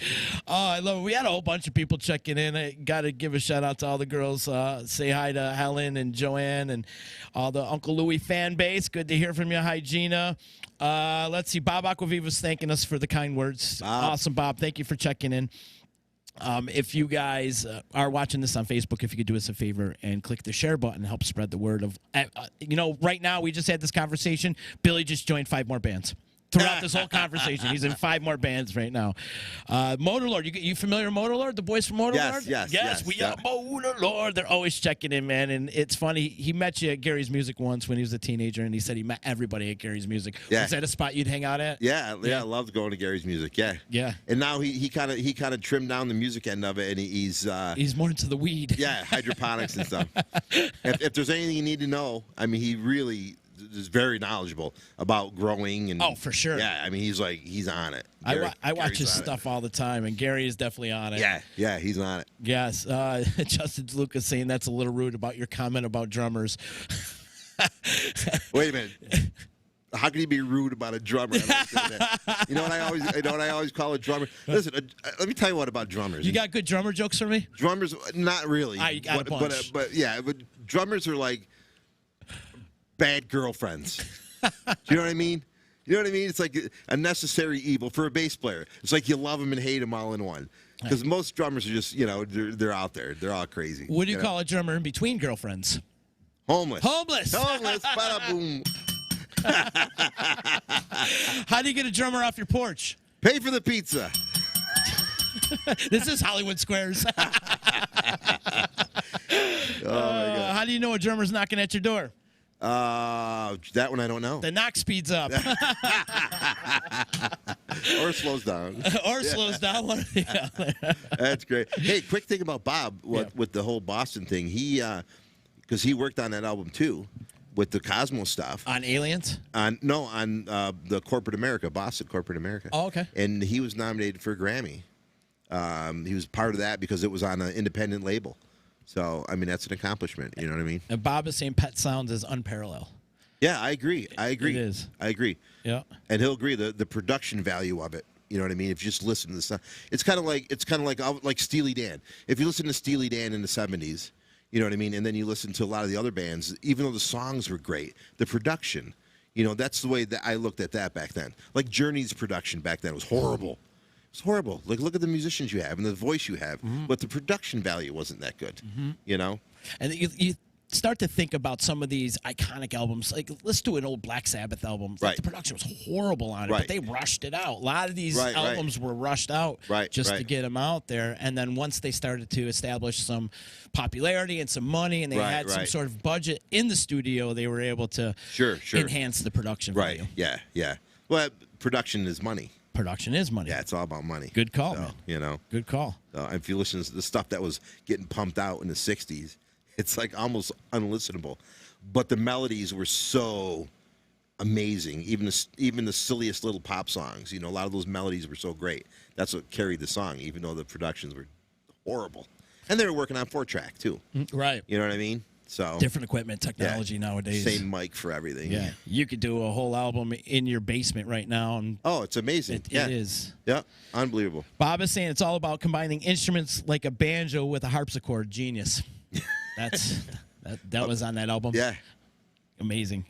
Oh, I love it. We had a whole bunch of people checking in. I got to give a shout out to all the girls. Say hi to Helen and Joanne and all the Uncle Louie fan base. Good to hear from you. Hi, Gina. Let's see. Bob Aquaviva's thanking us for the kind words. Awesome, Bob. Thank you for checking in. If you guys are watching this on Facebook, if you could do us a favor and click the share button, help spread the word of, right now we just had this conversation. Billy just joined 5 more bands. Throughout this whole conversation, he's in 5 more bands right now. Motorlord, you familiar with Motorlord? The boys from Motorlord? Yes. We are Motorlord. They're always checking in, man. And it's funny. He met you at Gary's Music once when he was a teenager, and he said he met everybody at Gary's Music. Yeah. Was that a spot you'd hang out at? Yeah. I loved going to Gary's Music. Yeah. And now he kind of trimmed down the music end of it, and he's more into the weed. Yeah, hydroponics and stuff. If there's anything you need to know, I mean, he really is very knowledgeable about growing and for sure. Yeah, I mean he's on it. I watch his stuff all the time, and Gary is definitely on it. Yeah, he's on it. Yes, Justin Lucas saying that's a little rude about your comment about drummers. Wait a minute. How can he be rude about a drummer? You know what I always call a drummer? Listen, let me tell you what about drummers. You got good drummer jokes for me? Drummers, not really. You got a bunch. But drummers are like bad girlfriends. Do you know what I mean? It's like a necessary evil for a bass player. It's like you love them and hate them all in one. Because most drummers are just, they're out there. They're all crazy. What do you call a drummer in between girlfriends? Homeless. Bada boom. How do you get a drummer off your porch? Pay for the pizza. This is Hollywood Squares. Oh my God. How do you know a drummer's knocking at your door? That one I don't know. The knock speeds up. Or slows down. Slows down. One or the other. That's great. Hey, quick thing about Bob with the whole Boston thing. He, because he worked on that album too, with the Cosmo stuff. On Aliens? On the Corporate America, Boston Corporate America. Oh, okay. And he was nominated for a Grammy. He was part of that because it was on an independent label. So, I mean, that's an accomplishment. You know what I mean? And Bob is saying Pet Sounds is unparalleled. Yeah, I agree. It is. I agree. Yeah. And he'll agree the production value of it. You know what I mean? If you just listen to the song, it's kind of like Steely Dan. If you listen to Steely Dan in the '70s, you know what I mean, and then you listen to a lot of the other bands, even though the songs were great, the production, that's the way that I looked at that back then. Like Journey's production back then was horrible. It's horrible. Like, look at the musicians you have and the voice you have, but the production value wasn't that good. And you start to think about some of these iconic albums. Like, let's do an old Black Sabbath album. Like, Right. the production was horrible on it, but they rushed it out. A lot of these albums were rushed out just to get them out there. And then once they started to establish some popularity and some money, and they had some sort of budget in the studio, they were able to enhance the production value. Yeah, yeah. Well, production is money. Production is money. Yeah, it's all about money. Good call, man. Good call. If you listen to the stuff that was getting pumped out in the '60s, it's like almost unlistenable. But the melodies were so amazing. Even the silliest little pop songs, a lot of those melodies were so great. That's what carried the song, even though the productions were horrible. And they were working on 4-track too. Right. You know what I mean? So different equipment, technology nowadays. Same mic for everything. Yeah. You could do a whole album in your basement right now. And it's amazing. It is. Yeah. Unbelievable. Bob is saying it's all about combining instruments like a banjo with a harpsichord. Genius. That was on that album. Yeah. Amazing.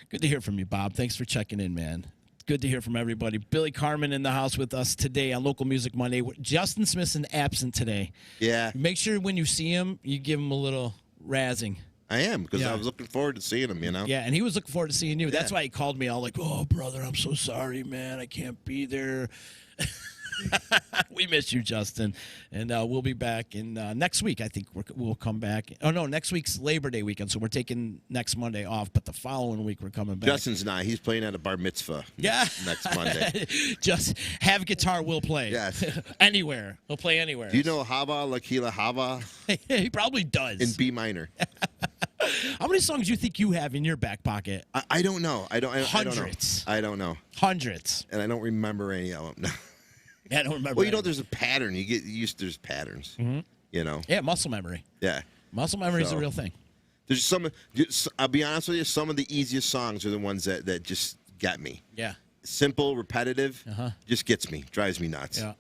Good to hear from you, Bob. Thanks for checking in, man. Good to hear from everybody. Billy Carman in the house with us today on Local Music Monday. Justin Smithson absent today. Yeah. Make sure when you see him, you give him a little razzing. I am, because I was looking forward to seeing him, Yeah, and he was looking forward to seeing you. That's why he called me all like, "Oh, brother, I'm so sorry, man. I can't be there." We miss you, Justin. And we'll be back in next week. I think we'll come back. Oh, no, next week's Labor Day weekend, so we're taking next Monday off. But the following week, we're coming back. Justin's not. He's playing at a bar mitzvah next Monday. Just have guitar, we'll play. Yes. Anywhere. We'll play anywhere. Do you know Hava, Lakila Hava? He probably does. In B minor. How many songs do you think you have in your back pocket? I don't know. Hundreds. I don't know. Hundreds. And I don't remember any of them. No. Yeah, I don't remember. Well, there's a pattern. You get used to, there's patterns. Yeah, muscle memory. Yeah. Muscle memory is a real thing. There's I'll be honest with you, some of the easiest songs are the ones that just get me. Yeah. Simple, repetitive, just gets me, drives me nuts. Yeah.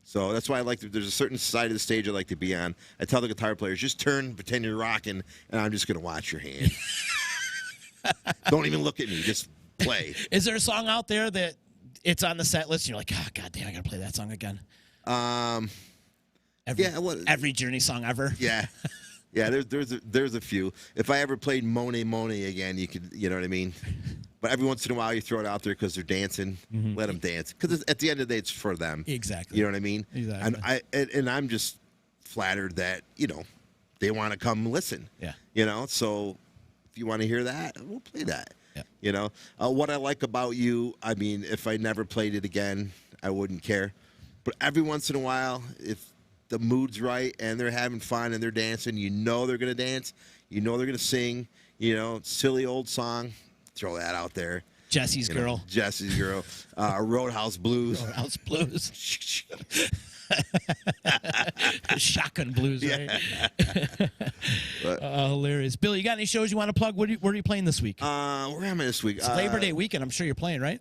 So that's why there's a certain side of the stage I like to be on. I tell the guitar players, just turn, pretend you're rocking, and I'm just going to watch your hand. Don't even look at me, just play. Is there a song out there that it's on the set list and you're like, oh, God damn, I got to play that song again? Every Journey song ever? Yeah. Yeah, there's a few. If I ever played Monet again, you know what I mean? But every once in a while, you throw it out there because they're dancing. Let them dance. Because at the end of the day, it's for them. Exactly. You know what I mean? Exactly. And I'm just flattered that, they want to come listen. Yeah. So if you want to hear that, we'll play that. Yeah. What I like about you, I mean, if I never played it again, I wouldn't care. But every once in a while, if the mood's right and they're having fun and they're dancing, they're going to dance, they're going to sing, silly old song, throw that out there. Jesse's Girl. Roadhouse Blues. Roadhouse Blues. Shotgun Blues, right? Hilarious. Bill, you got any shows you want to plug? Where are you playing this week? Where am I this week? It's Labor Day weekend. I'm sure you're playing, right?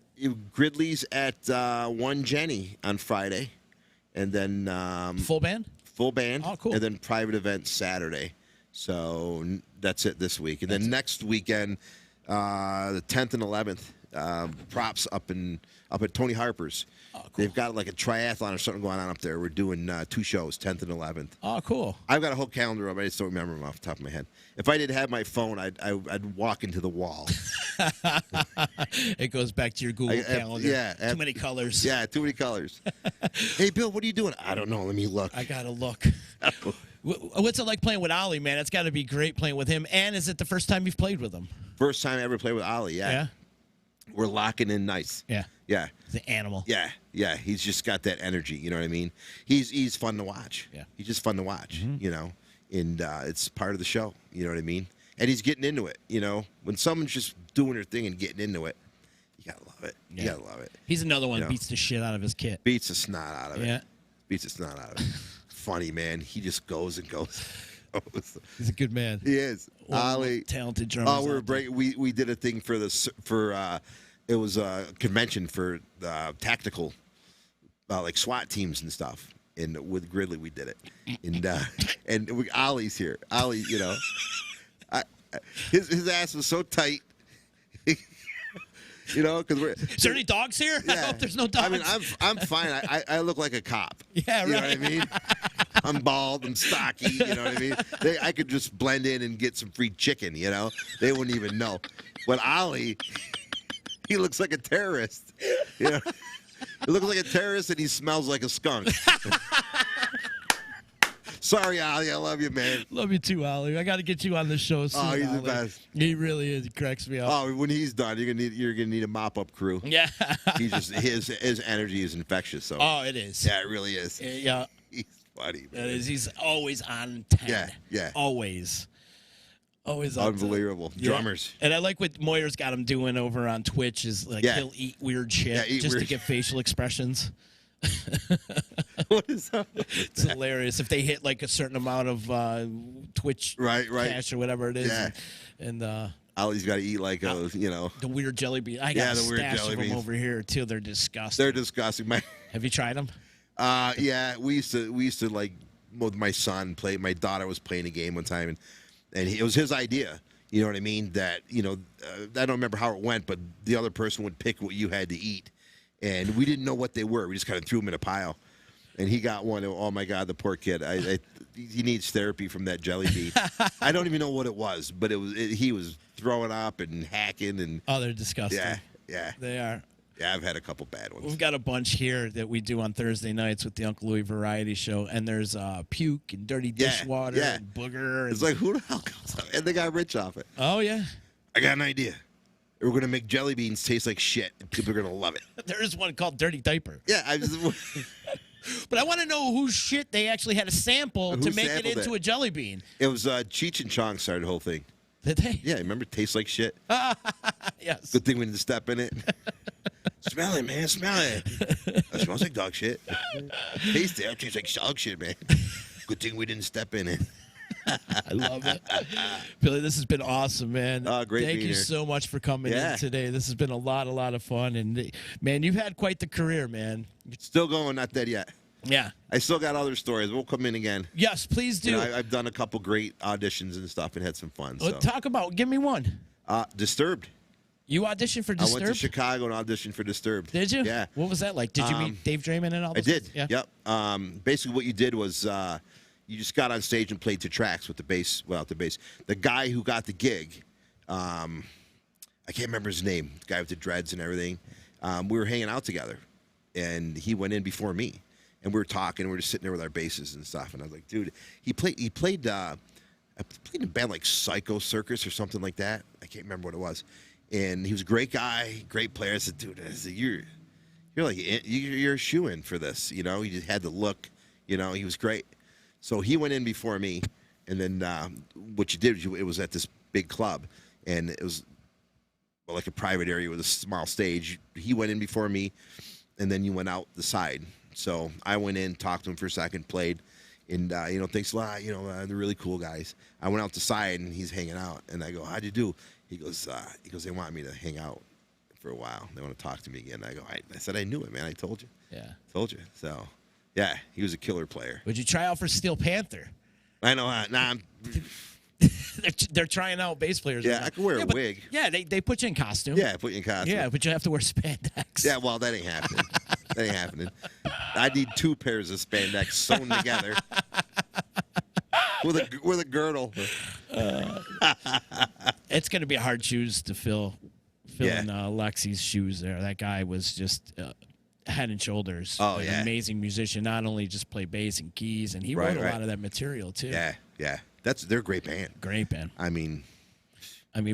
Gridley's at One Jenny on Friday. And then full band? Full band. Oh, cool. And then private event Saturday. So that's it this week. And then next weekend, the 10th and 11th, props up at Tony Harper's. Oh, cool. They've got like a triathlon or something going on up there. We're doing 2 shows, 10th and 11th. Oh, cool. I've got a whole calendar up. I just don't remember them off the top of my head. If I didn't have my phone, I'd walk into the wall. It goes back to your Google Calendar. Yeah. Too many colors. Yeah, too many colors. Hey, Bill, what are you doing? I don't know. Let me look. I got to look. What's it like playing with Ollie, man? It's got to be great playing with him. And is it the first time you've played with him? First time I ever played with Ollie, yeah. We're locking in nice. Yeah. Yeah. He's an animal. Yeah. Yeah. He's just got that energy. You know what I mean? He's fun to watch. Yeah. He's just fun to watch, and it's part of the show. You know what I mean? And he's getting into it. When someone's just doing their thing and getting into it, you got to love it. You got to love it. He's another one that beats the shit out of his kit. Beats the snot out of it. Yeah. Beats the snot out of it. Funny, man. He just goes and goes. He's a good man. He is. One of the Ollie, most talented drummers. oh, out there. we did a thing for it was a convention for tactical like SWAT teams and stuff. And with Gridley, we did it. And Ollie's here. Ollie, his ass was so tight. Because we're. Is there any dogs here? Yeah. I hope there's no dogs. I mean, I'm fine. I look like a cop. Yeah, right. You know what I mean? I'm bald. I'm stocky. You know what I mean? I could just blend in and get some free chicken. They wouldn't even know. But Ollie, he looks like a terrorist. He looks like a terrorist, and he smells like a skunk. Sorry, Ollie. I love you, man. Love you too, Ollie. I got to get you on the show soon. Oh, he's Ollie. the best. He really is. He cracks me up. Oh, when he's done, you're gonna need a mop up crew. Yeah. He's just his energy is infectious. So. Oh, it is. Yeah, it really is. Yeah. He's funny, man. It is. He's always on 10. Yeah, yeah. Always on Unbelievable. 10. Yeah. Drummers. And I like what Moyer's got him doing over on Twitch is like he'll eat weird shit eat just weird to get facial expressions. What is that? It's hilarious if they hit like a certain amount of Twitch Right. cash or whatever it is. Yeah. And Ollie's got to eat like a, the weird jelly bean. I got a the weird stash jelly of them beans. over here too. They're disgusting. They're disgusting. Have you tried them? Yeah, we used to like with my son play. My daughter was playing a game one time, and it was his idea. You know what I mean? That I don't remember how it went, but the other person would pick what you had to eat, and we didn't know what they were. We just kind of threw them in a pile, and he got one. Oh my God, the poor kid! He needs therapy from that jelly bean. I don't even know what it was, but he was throwing up and hacking and. Oh, they're disgusting. Yeah, They are. yeah. I've had a couple bad ones. We've got a bunch here that we do on Thursday nights with the Uncle Louie Variety Show, and there's puke and dirty dishwater and booger. And, It's like, who the hell comes up? And they got rich off it. oh, yeah. I got an idea. We're going to make jelly beans taste like shit, and people are going to love it. There is one called Dirty Diaper. Yeah. But I want to know whose shit they actually had a sample Who to make it sampled into it? a jelly bean. It was Cheech and Chong started the whole thing. Did they? Yeah, remember? Tastes like shit. Yes. Good thing we didn't step in it. Smell it, man. Smell it. That smells like dog shit. Taste it. It tastes like dog shit, man. Good thing we didn't step in it. I love it. Billy, this has been awesome, man. Great Thank being you here. so much for coming in today. This has been a lot of fun. And, man, you've had quite the career, man. Still going, not dead yet. Yeah. I still got other stories. We'll come in again. Yes, please do. I've done a couple great auditions and stuff and had some fun. Well, give me one. Disturbed. You auditioned for Disturbed? I went to Chicago and auditioned for Disturbed. Did you? Yeah. What was that like? Did you meet Dave Draymond and all I those did. Yeah. Yep. Basically, what you did was you just got on stage and played to tracks with the bass. Without the bass. The guy who got the gig, I can't remember his name. The guy with the dreads and everything. We were hanging out together, and he went in before me, and we were talking. We were just sitting there with our basses and stuff. And I was like, dude, he played. I played in a band like Psycho Circus or something like that. I can't remember what it was. And he was a great guy, great player. I said, dude, you're a shoo-in for this. He just had the look. He was great. So he went in before me, and then what you did, it was at this big club, and it was like a private area with a small stage. He went in before me, and then you went out the side. So I went in, talked to him for a second, played, and thanks a lot. They're really cool guys. I went out the side, and he's hanging out, and I go, how'd you do? He goes, they want me to hang out for a while. They want to talk to me again. I go, I said, I knew it, man. I told you. Yeah. Told you. So, yeah, he was a killer player. Would you try out for Steel Panther? I know. I'm they're trying out bass players. Yeah, right now. I could wear a wig. Yeah, they put you in costume. Yeah, put you in costume. Yeah, but you have to wear spandex. Yeah, well, that ain't happening. That ain't happening. I need 2 pairs of spandex sewn together with a girdle. It's going to be hard shoes to fill in Lexi's shoes there. That guy was just head and shoulders. Oh, an amazing musician. Not only just play bass and keys, and he wrote a lot of that material too. Yeah. They're a great band. Great band. I mean,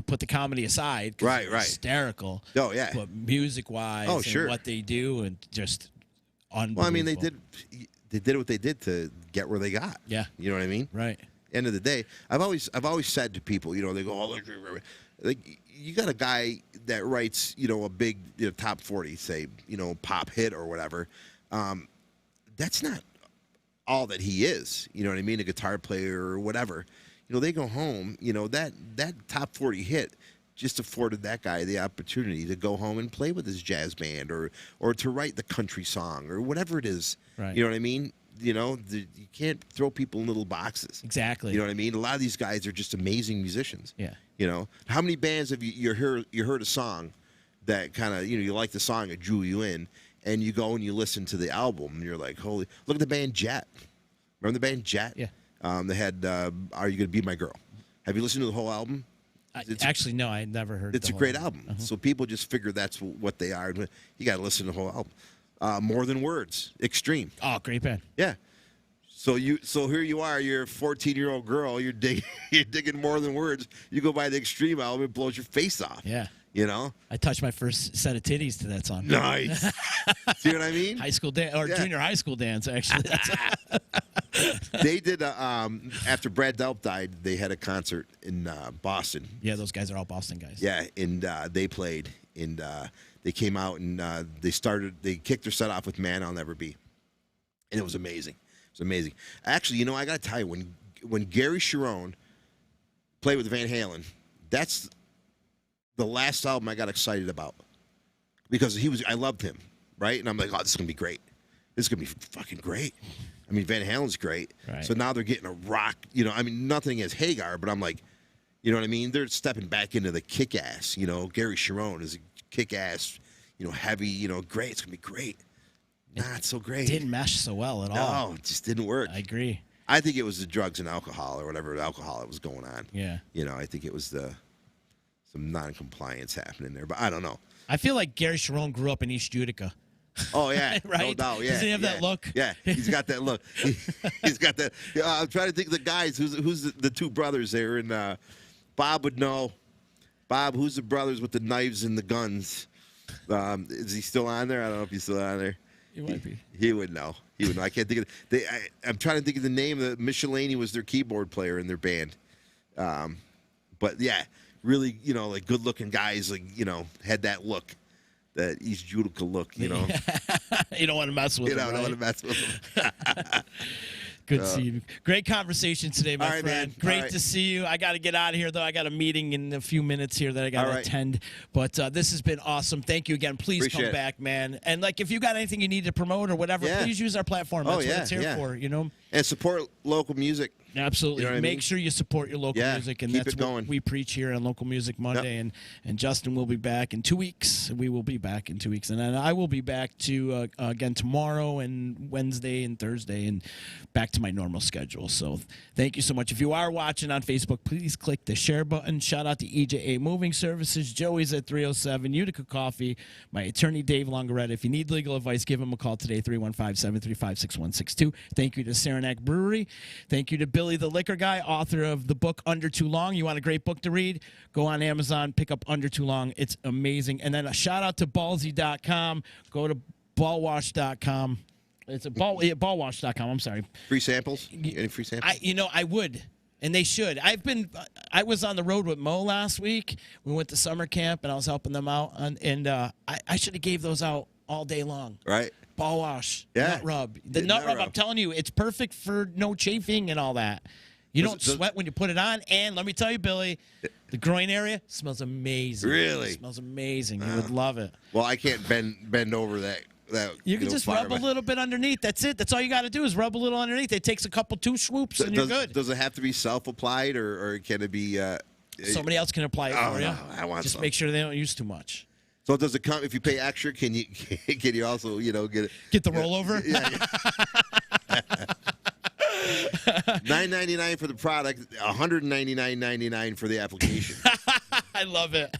put the comedy aside. Right. Hysterical. Oh, yeah. But music-wise, and what they do, and just unbelievable. Well, I mean, they did what they did to get where they got. Yeah. You know what I mean? Right. End of the day, I've always said to people, they go, oh, like you got a guy that writes, a big top 40, say, pop hit or whatever. That's not all that he is. You know what I mean? A guitar player or whatever. You know, they go home. You know, that top 40 hit just afforded that guy the opportunity to go home and play with his jazz band or to write the country song or whatever it is. Right. You know what I mean? You know, you can't throw people in little boxes. Exactly. You know what I mean? A lot of these guys are just amazing musicians. Yeah. You know, how many bands have you heard a song that kind of, you know, you like the song, it drew you in, and you go and you listen to the album, and you're like, holy, look at the band Jet. Remember the band Jet? Yeah. They had Are You Gonna Be My Girl? Have you listened to the whole album? Actually, no, I never heard. It's a great album. So people just figure that's what they are. You got to listen to the whole album. More Than Words, Extreme. Oh, great band. Yeah. So here you are. You're a 14-year-old girl. You're digging More Than Words. You go buy the Extreme album, it blows your face off. Yeah. You know. I touched my first set of titties to that song. Nice. See what I mean? High school dance or junior high school dance, actually. They did after Brad Delp died. They had a concert in Boston. Yeah, those guys are all Boston guys. Yeah, and they played, and they came out and they kicked their set off with "Man I'll Never Be," and it was amazing. It was amazing. Actually, you know, I got to tell you, when Gary Cherone played with Van Halen, that's the last album I got excited about because I loved him, right? And I'm like, oh, this is gonna be great. This is gonna be fucking great. I mean, Van Halen's great. Right. So now they're getting a rock. You know, I mean, nothing as Hagar, but I'm like, you know what I mean? They're stepping back into the kick-ass. You know, Gary Cherone is a kick-ass, you know, heavy, you know, great. It's gonna be great. Not so great. Didn't mesh so well at all. No, it just didn't work. I agree. I think it was the drugs and alcohol or whatever alcohol that was going on. Yeah. You know, I think it was some non-compliance happening there, but I don't know. I feel like Gary Cherone grew up in East Utica. Oh, yeah. Right? No doubt. Yeah. Doesn't he have that look? Yeah, he's got that look. He's got that. I'm trying to think of the guys. Who's the two brothers there? And Bob would know. Bob, who's the brothers with the knives and the guns? Is he still on there? I don't know if he's still on there. He might be. He would know. He would know. I can't think of I'm trying to think of the name. Michelini was their keyboard player in their band. But, yeah, really, you know, like good-looking guys, like, you know, had that look. That East Utica look, you know. You don't want to mess with him, I don't right? want to mess with him. Good to see you. Great conversation today, my All right, friend. man. Great All right. to see you. I got to get out of here, though. I got a meeting in a few minutes here that I got to All right. attend. But this has been awesome. Thank you again. Please Appreciate come it. back, man. And, like, if you got anything you need to promote or whatever, Yeah. please use our platform. That's what it's here for, you know? And support local music. Absolutely. You know what I Make mean? sure you support your local Yeah, music, and keep that's it what going. we preach here on Local Music Monday. And Justin will be back in 2 weeks. We will be back in 2 weeks, and then I will be back to again tomorrow and Wednesday and Thursday, and back to my normal schedule. So thank you so much. If you are watching on Facebook, please click the share button. Shout out to EJA Moving Services, Joey's at 307, Utica Coffee, my attorney Dave Longaretta. If you need legal advice, give him a call today, 315-735-6162. Thank you to Saranac Brewery. Thank you to Billy the Liquor Guy, author of the book Under Too Long. You want a great book to read? Go on Amazon, pick up Under Too Long. It's amazing. And then a shout out to Ballsy.com. Go to ballwash.com. It's a ballwash.com. I'm sorry. Free samples? Any free samples? I would. And they should. I was on the road with Mo last week. We went to summer camp, and I was helping them out. And I should have gave those out all day long. Right. Ball wash, Yeah. nut rub. The Yeah, nut nut rub, rub. I'm telling you, it's perfect for no chafing and all that. You don't sweat when you put it on. And let me tell you, Billy, the groin area smells amazing. Really? It smells amazing. You would love it. Well, I can't bend over that. You can just rub a little bit underneath. That's it. That's all you got to do is rub a little underneath. It takes a couple, 2 swoops, and you're good. Does it have to be self-applied, or can it be... Somebody else can apply it for you. No, I want just some. make sure they don't use too much. So does it come if you pay extra? Can you also get it? Get the rollover? Yeah. $9.99 for the product, $199.99 for the application. I love it.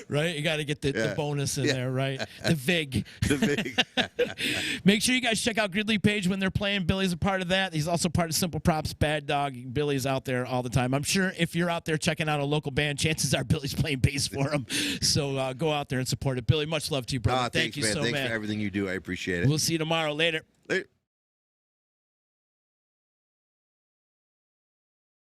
Right? You got to get the bonus in there, right? The VIG. The VIG. Make sure you guys check out Gridley Page when they're playing. Billy's a part of that. He's also part of Simple Props, Bad Dog. Billy's out there all the time. I'm sure if you're out there checking out a local band, chances are Billy's playing bass for him. So go out there and support it. Billy, much love to you, brother. Thank Thanks, you man. so much. Thanks for everything you do. I appreciate it. We'll see you tomorrow. Later.